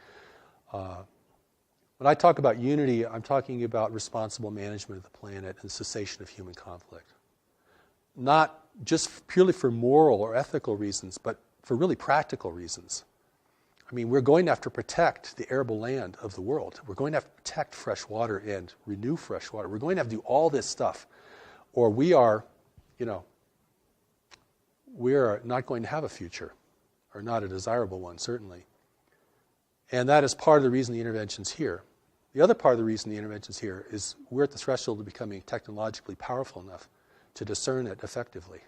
When I talk about unity, I'm talking about responsible management of the planet and cessation of human conflict. Not just purely for moral or ethical reasons, but for really practical reasons. I mean, we're going to have to protect the arable land of the world. We're going to have to protect fresh water and renew fresh water. We're going to have to do all this stuff, or we are not going to have a future, or not a desirable one, certainly. And that is part of the reason the intervention's here. The other part of the reason the intervention's here is we're at the threshold of becoming technologically powerful enough to discern it effectively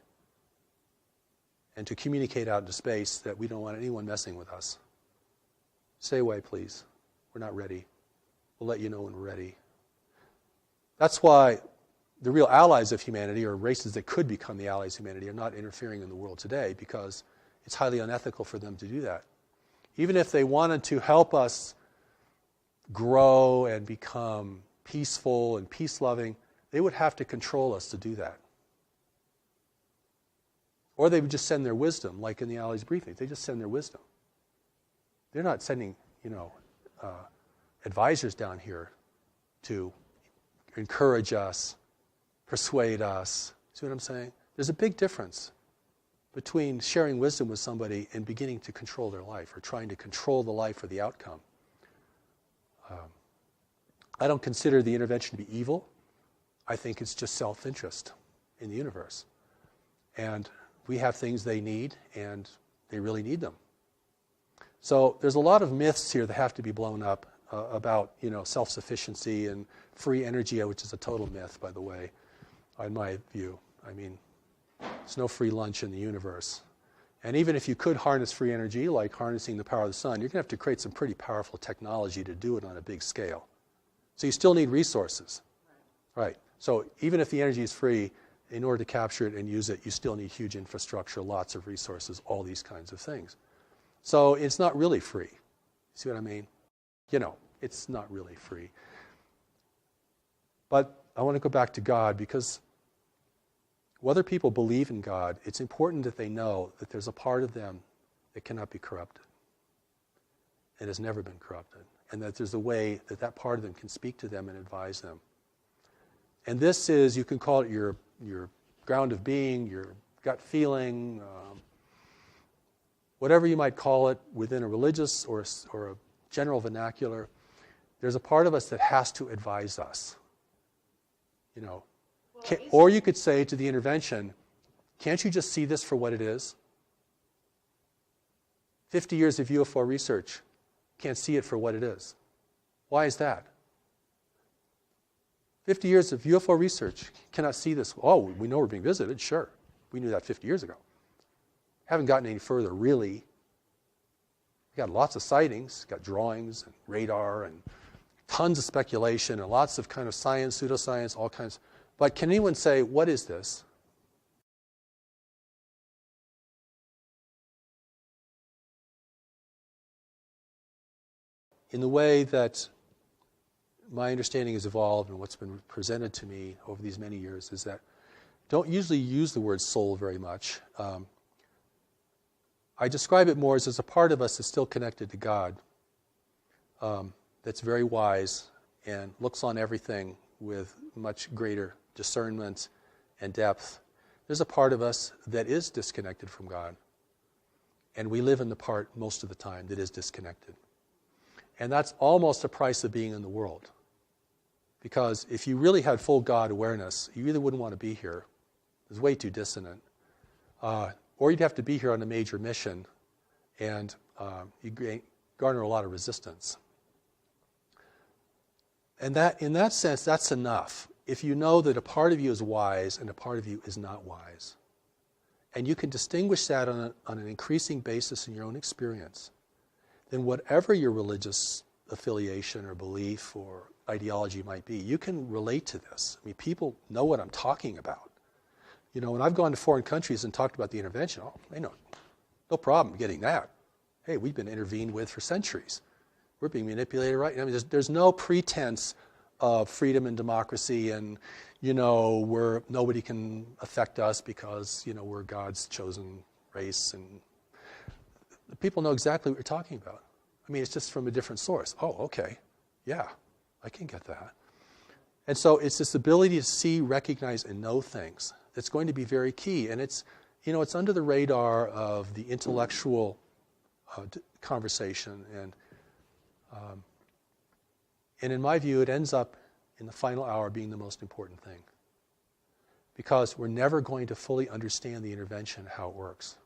and to communicate out into space that we don't want anyone messing with us. Stay away, please. We're not ready. We'll let you know when we're ready. That's why the real allies of humanity, or races that could become the allies of humanity, are not interfering in the world today because it's highly unethical for them to do that. Even if they wanted to help us grow and become peaceful and peace-loving, they would have to control us to do that. Or they would just send their wisdom, like in the Allies briefing. They just send their wisdom. They're not sending, advisors down here to encourage us, persuade us. See what I'm saying? There's a big difference between sharing wisdom with somebody and beginning to control their life, or trying to control the life or the outcome. I don't consider the intervention to be evil. I think it's just self-interest in the universe. And we have things they need, and they really need them. So there's a lot of myths here that have to be blown up about self-sufficiency and free energy, which is a total myth, by the way, in my view. I mean, there's no free lunch in the universe. And even if you could harness free energy, like harnessing the power of the sun, you're going to have to create some pretty powerful technology to do it on a big scale. So you still need resources. Right. So even if the energy is free, in order to capture it and use it, you still need huge infrastructure, lots of resources, all these kinds of things. So it's not really free. See what I mean? It's not really free. But I want to go back to God, because whether people believe in God, it's important that they know that there's a part of them that cannot be corrupted and has never been corrupted, and that there's a way that that part of them can speak to them and advise them. And this is, you can call it your ground of being, your gut feeling, whatever you might call it within a religious or a general vernacular. There's a part of us that has to advise us. Or you could say to the intervention, can't you just see this for what it is? 50 years of UFO research, can't see it for what it is. Why is that? 50 years of UFO research cannot see this. Oh, we know we're being visited, sure. We knew that 50 years ago. Haven't gotten any further, really. We got lots of sightings, got drawings and radar and tons of speculation and lots of kind of science, pseudoscience, all kinds. But can anyone say, what is this? In the way that my understanding has evolved and what's been presented to me over these many years is that don't usually use the word soul very much. I describe it more as there's a part of us that's still connected to God, that's very wise and looks on everything with much greater discernment and depth. There's a part of us that is disconnected from God, and we live in the part most of the time that is disconnected. And that's almost the price of being in the world. Because if you really had full God awareness, you either wouldn't want to be here. It's way too dissonant. Or you'd have to be here on a major mission, and you garner a lot of resistance. And that, in that sense, that's enough. If you know that a part of you is wise and a part of you is not wise. and you can distinguish that on an increasing basis in your own experience, then whatever your religious affiliation or belief or ideology might be, you can relate to this. I mean, people know what I'm talking about. You know, when I've gone to foreign countries and talked about the intervention, oh, they know, no problem getting that. Hey, we've been intervened with for centuries. We're being manipulated right now. I mean, there's no pretense of freedom and democracy and, you know, nobody can affect us because, you know, we're God's chosen race. And people know exactly what you're talking about. I mean, it's just from a different source. Oh, okay. Yeah, I can get that. And so it's this ability to see, recognize, and know things that's going to be very key. And it's, you know, it's under the radar of the intellectual conversation. And in my view, it ends up in the final hour being the most important thing. Because we're never going to fully understand the intervention, how it works.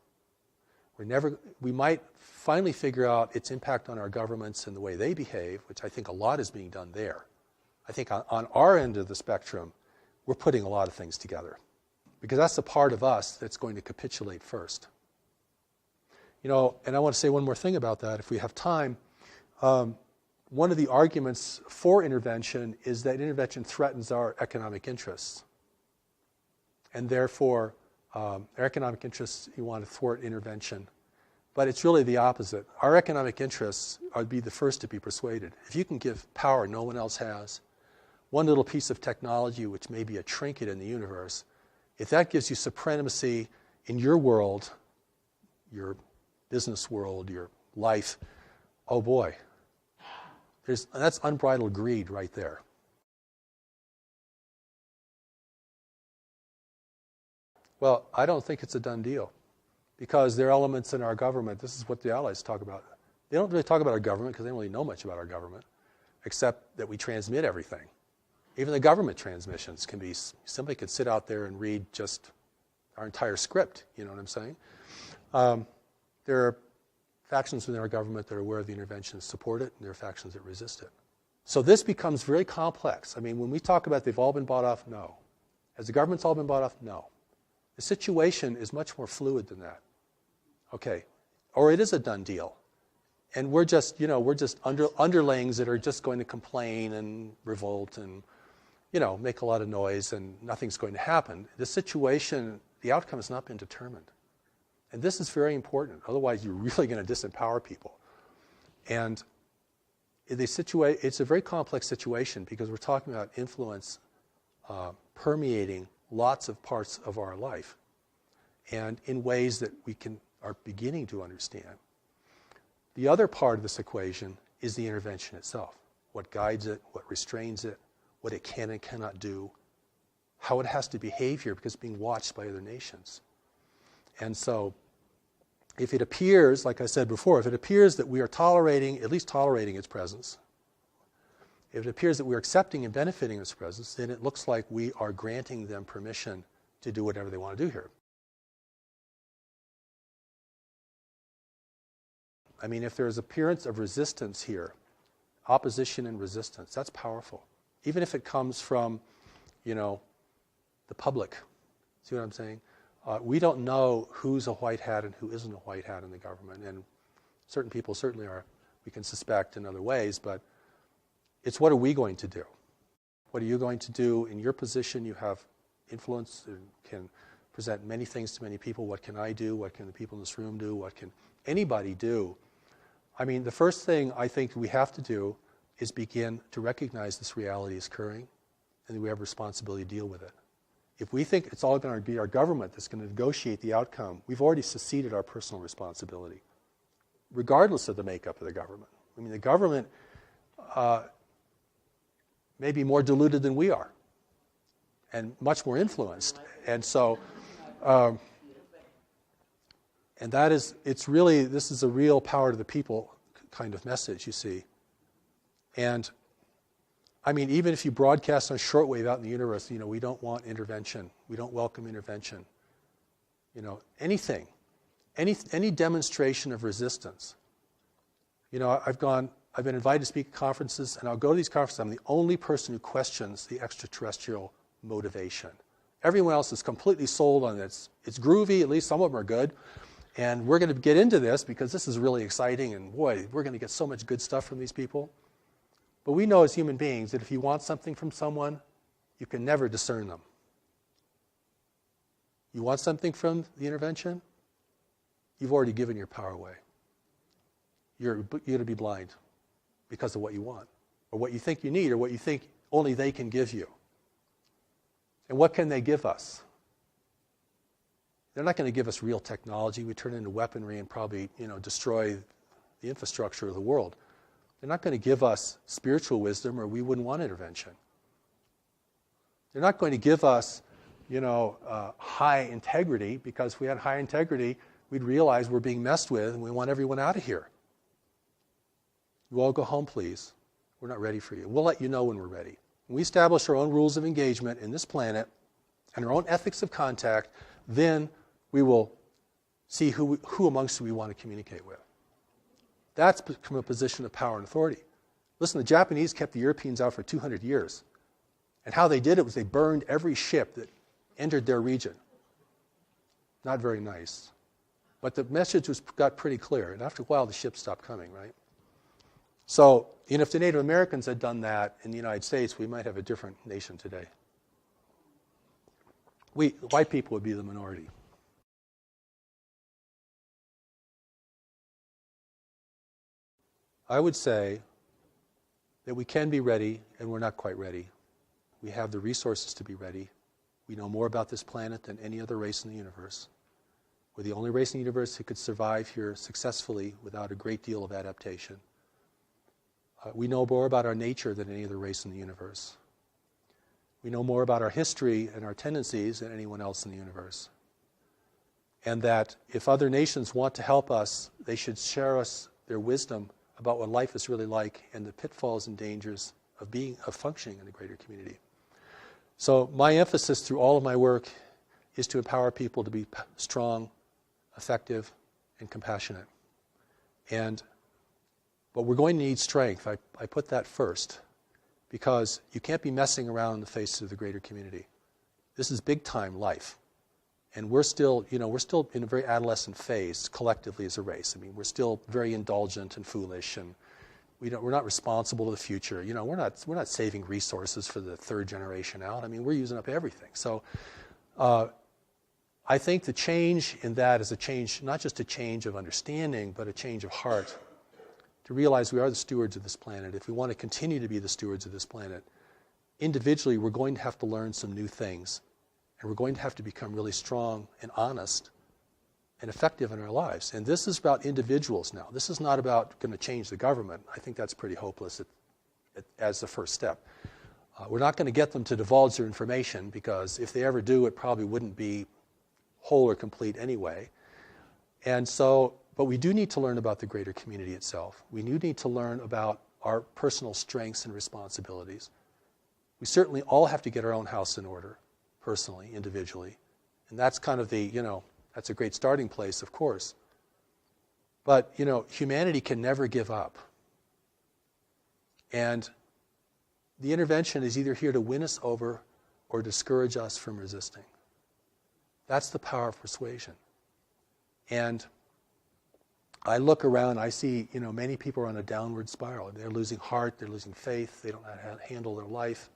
We might finally figure out its impact on our governments and the way they behave, which I think a lot is being done there. I think on our end of the spectrum, we're putting a lot of things together. Because that's the part of us that's going to capitulate first. You know, and I want to say one more thing about that, if we have time. One of the arguments for intervention is that intervention threatens our economic interests. And therefore, our economic interests, you want to thwart intervention. But it's really the opposite. Our economic interests would be the first to be persuaded. If you can give power no one else has, one little piece of technology, which may be a trinket in the universe, if that gives you supremacy in your world, your business world, your life, oh boy, that's unbridled greed right there. Well, I don't think it's a done deal because there are elements in our government. This is what the Allies talk about. They don't really talk about our government because they don't really know much about our government, except that we transmit everything. Even the government transmissions can be, somebody could sit out there and read just our entire script, you know what I'm saying? There are factions within our government that are aware of the intervention, support it, and there are factions that resist it. So this becomes very complex. I mean, when we talk about they've all been bought off, no. Has the government's all been bought off? No. The situation is much more fluid than that. Okay. Or it is a done deal. And we're just, you know, underlings that are just going to complain and revolt and, you know, make a lot of noise and nothing's going to happen. The situation, the outcome has not been determined. And this is very important. Otherwise, you're really going to disempower people. And it's a very complex situation because we're talking about influence permeating lots of parts of our life and in ways that we are beginning to understand. The other part of this equation is the intervention itself. What guides it, what restrains it, what it can and cannot do, how it has to behave here because it's being watched by other nations. And so if it appears, like I said before, if it appears that we are at least tolerating its presence, if it appears that we're accepting and benefiting its presence, then it looks like we are granting them permission to do whatever they want to do here. I mean, if there's appearance of resistance here, opposition and resistance, that's powerful. Even if it comes from, you know, the public. See what I'm saying? We don't know who's a white hat and who isn't a white hat in the government. And certain people certainly are, we can suspect in other ways, but it's what are we going to do? What are you going to do? In your position, you have influence and can present many things to many people. What can I do? What can the people in this room do? What can anybody do? I mean, the first thing I think we have to do is begin to recognize this reality is occurring and that we have a responsibility to deal with it. If we think it's all going to be our government that's going to negotiate the outcome, we've already seceded our personal responsibility, regardless of the makeup of the government. I mean, the government may be more diluted than we are and much more influenced. And so, and that is, this is a real power to the people kind of message, you see. And I mean, even if you broadcast on shortwave out in the universe, you know, we don't want intervention. We don't welcome intervention. You know, anything, any demonstration of resistance. You know, I've been invited to speak at conferences, and I'll go to these conferences. I'm the only person who questions the extraterrestrial motivation. Everyone else is completely sold on it. It's groovy, at least some of them are good. And we're going to get into this because this is really exciting, and boy, we're going to get so much good stuff from these people. But we know as human beings that if you want something from someone, you can never discern them. You want something from the intervention? You've already given your power away. You're going to be blind because of what you want, or what you think you need, or what you think only they can give you. And what can they give us? They're not going to give us real technology. We turn into weaponry and probably, destroy the infrastructure of the world. They're not going to give us spiritual wisdom, or we wouldn't want intervention. They're not going to give us, high integrity, because if we had high integrity, we'd realize we're being messed with and we want everyone out of here. You all go home, please. We're not ready for you. We'll let you know when we're ready. When we establish our own rules of engagement in this planet and our own ethics of contact, then we will see who amongst you we want to communicate with. That's from a position of power and authority. Listen, the Japanese kept the Europeans out for 200 years. And how they did it was they burned every ship that entered their region. Not very nice. But the message got pretty clear. And after a while, the ships stopped coming, right? So, if the Native Americans had done that in the United States, we might have a different nation today. White people would be the minority. I would say that we can be ready, and we're not quite ready. We have the resources to be ready. We know more about this planet than any other race in the universe. We're the only race in the universe who could survive here successfully without a great deal of adaptation. We know more about our nature than any other race in the universe. We know more about our history and our tendencies than anyone else in the universe. And that if other nations want to help us, they should share us their wisdom about what life is really like and the pitfalls and dangers of functioning in a greater community. So my emphasis through all of my work is to empower people to be strong, effective, and compassionate. But we're going to need strength. I put that first, because you can't be messing around in the face of the greater community. This is big time life. And we're still in a very adolescent phase collectively as a race. I mean, we're still very indulgent and foolish, and we're not responsible to the future. We're not saving resources for the third generation out. I mean, we're using up everything. So I think the change in that is a change, not just a change of understanding, but a change of heart, to realize we are the stewards of this planet. If we want to continue to be the stewards of this planet, individually we're going to have to learn some new things. And we're going to have to become really strong and honest and effective in our lives. And this is about individuals now. This is not about going to change the government. I think that's pretty hopeless as the first step. We're not going to get them to divulge their information, because if they ever do, it probably wouldn't be whole or complete anyway. But we do need to learn about the greater community itself. We do need to learn about our personal strengths and responsibilities. We certainly all have to get our own house in order, personally, individually. And that's kind of that's a great starting place, of course. But, humanity can never give up. And the intervention is either here to win us over or discourage us from resisting. That's the power of persuasion. And I look around, I see, many people are on a downward spiral. They're losing heart, they're losing faith, they don't know how to handle their life.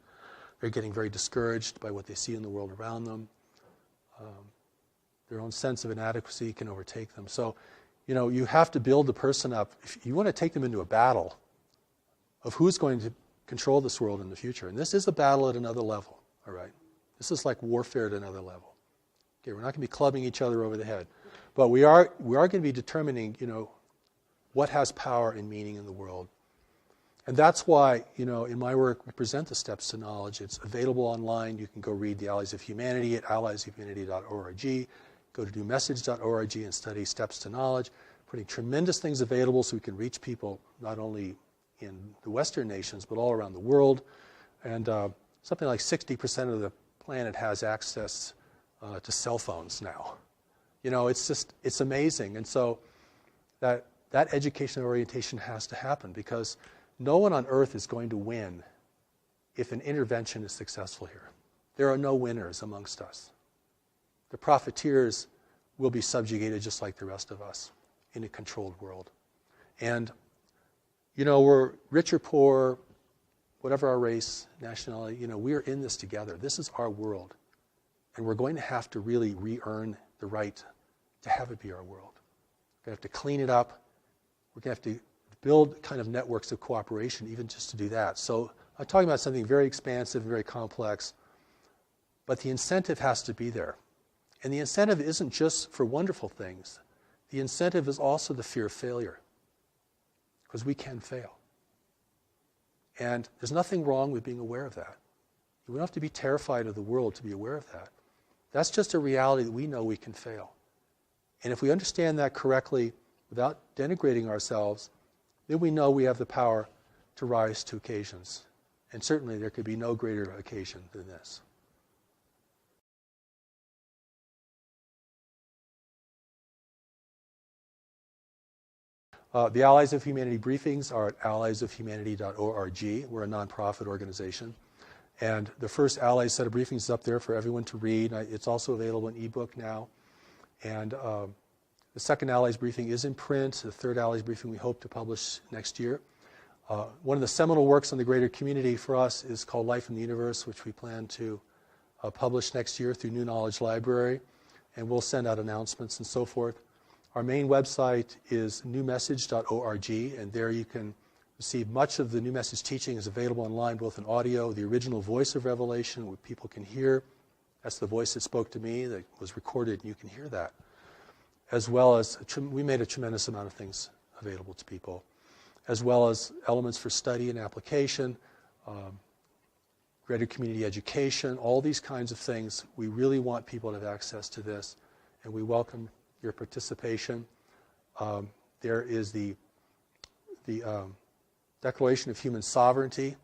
They're getting very discouraged by what they see in the world around them. Their own sense of inadequacy can overtake them. So, you have to build the person up. If you want to take them into a battle of who's going to control this world in the future. And this is a battle at another level, all right? This is like warfare at another level. Okay, we're not going to be clubbing each other over the head. But we are going to be determining, what has power and meaning in the world. And that's why, in my work, we present the Steps to Knowledge. It's available online. You can go read The Allies of Humanity at alliesofhumanity.org. Go to newmessage.org and study Steps to Knowledge. Putting tremendous things available so we can reach people not only in the Western nations, but all around the world. And something like 60% of the planet has access to cell phones now. It's amazing. And so that education orientation has to happen, because no one on earth is going to win if an intervention is successful here. there are no winners amongst us. The profiteers will be subjugated just like the rest of us in a controlled world. And, we're rich or poor, whatever our race, nationality, we're in this together. This is our world. And we're going to have to really re-earn the right to have it be our world. We're going to have to clean it up. We're going to have to build kind of networks of cooperation even just to do that. So I'm talking about something very expansive, very complex, but the incentive has to be there. And the incentive isn't just for wonderful things. The incentive is also the fear of failure, because we can fail. And there's nothing wrong with being aware of that. You don't have to be terrified of the world to be aware of that. That's just a reality that we know we can fail. And if we understand that correctly without denigrating ourselves, then we know we have the power to rise to occasions. And certainly there could be no greater occasion than this. The Allies of Humanity briefings are at alliesofhumanity.org. We're a nonprofit organization. And the first Allies set of briefings is up there for everyone to read. It's also available in ebook now. And the second Allies briefing is in print. The third Allies briefing we hope to publish next year. One of the seminal works on the greater community for us is called Life in the Universe, which we plan to publish next year through New Knowledge Library. And we'll send out announcements and so forth. Our main website is newmessage.org, and there you can receive much of the New Message teaching is available online, both in audio, the original voice of Revelation, what people can hear. That's the voice that spoke to me, that was recorded, and you can hear that. As well as, we made a tremendous amount of things available to people, as well as elements for study and application, greater community education, all these kinds of things. We really want people to have access to this, and we welcome your participation. There is the Declaration of Human Sovereignty,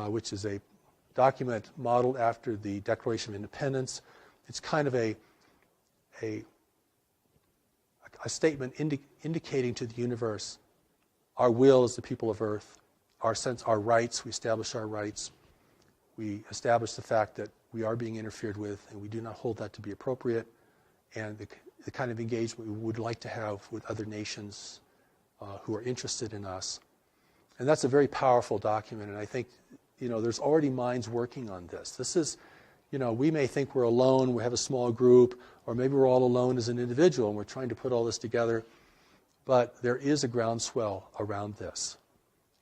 which is a document modeled after the Declaration of Independence. It's kind of a statement indicating to the universe our will as the people of Earth, our rights. We establish our rights. We establish the fact that we are being interfered with, and we do not hold that to be appropriate, and the kind of engagement we would like to have with other nations who are interested in us. And that's a very powerful document, and I think, there's already minds working on this. This is, we may think we're alone, we have a small group, or maybe we're all alone as an individual, and we're trying to put all this together, but there is a groundswell around this,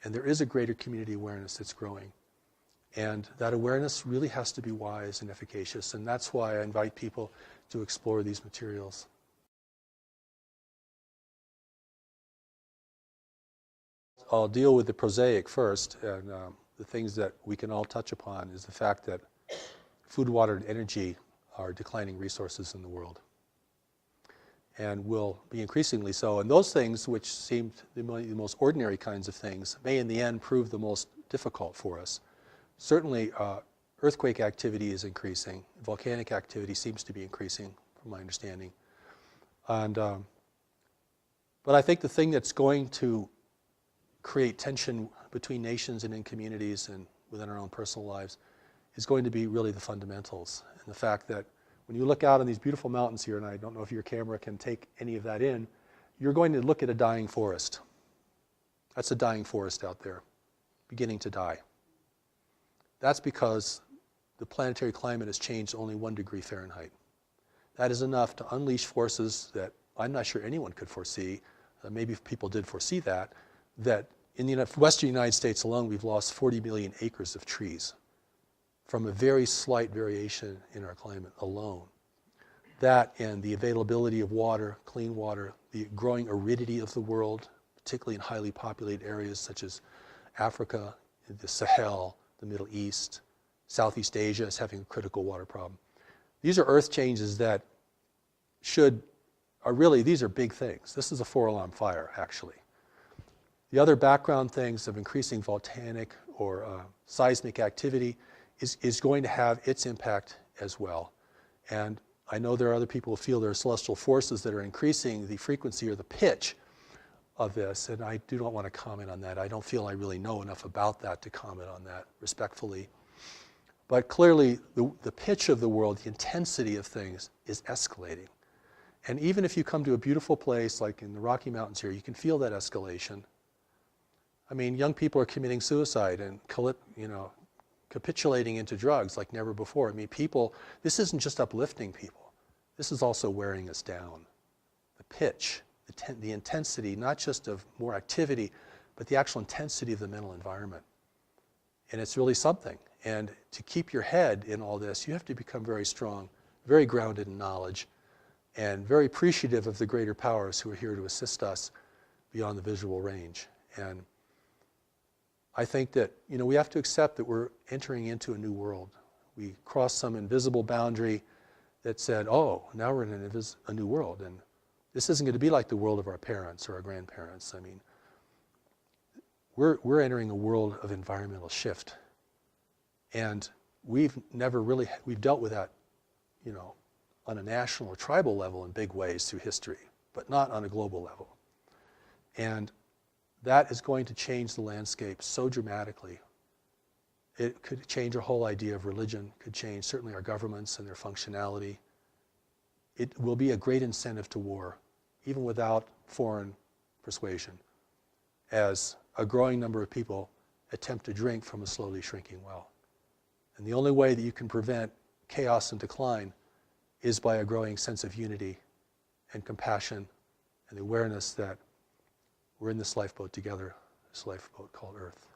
and there is a greater community awareness that's growing. And that awareness really has to be wise and efficacious, and that's why I invite people to explore these materials. I'll deal with the prosaic first, and the things that we can all touch upon is the fact that food, water, and energy are declining resources in the world, and will be increasingly so. And those things, which seem the most ordinary kinds of things, may in the end prove the most difficult for us. Certainly, earthquake activity is increasing. Volcanic activity seems to be increasing, from my understanding. And but I think the thing that's going to create tension between nations and in communities and within our own personal lives is going to be really the fundamentals. And the fact that when you look out on these beautiful mountains here, and I don't know if your camera can take any of that in, you're going to look at a dying forest. That's a dying forest out there, beginning to die. That's because the planetary climate has changed only 1 degree Fahrenheit. That is enough to unleash forces that I'm not sure anyone could foresee. Maybe people did foresee that in the western United States alone, we've lost 40 million acres of trees from a very slight variation in our climate alone. That and the availability of water, clean water, the growing aridity of the world, particularly in highly populated areas such as Africa, the Sahel, the Middle East, Southeast Asia is having a critical water problem. These are earth changes that these are big things. This is a 4-alarm fire, actually. The other background things of increasing volcanic or seismic activity is going to have its impact as well. And I know there are other people who feel there are celestial forces that are increasing the frequency or the pitch of this, and I do not want to comment on that. I don't feel I really know enough about that to comment on that respectfully. But clearly, the pitch of the world, the intensity of things is escalating. And even if you come to a beautiful place like in the Rocky Mountains here, you can feel that escalation. I mean, young people are committing suicide and capitulating into drugs like never before. I mean, this isn't just uplifting people. This is also wearing us down. The pitch, the intensity, not just of more activity, but the actual intensity of the mental environment. And it's really something. And to keep your head in all this, you have to become very strong, very grounded in knowledge, and very appreciative of the greater powers who are here to assist us beyond the visual range. And I think that, we have to accept that we're entering into a new world. We crossed some invisible boundary that said, oh, now we're in a new world. And this isn't going to be like the world of our parents or our grandparents. I mean, we're entering a world of environmental shift. And we've dealt with that, on a national or tribal level in big ways through history, but not on a global level. And that is going to change the landscape so dramatically. It could change our whole idea of religion, could change certainly our governments and their functionality. It will be a great incentive to war, even without foreign persuasion, as a growing number of people attempt to drink from a slowly shrinking well. And the only way that you can prevent chaos and decline is by a growing sense of unity and compassion and the awareness that we're in this lifeboat together, this lifeboat called Earth.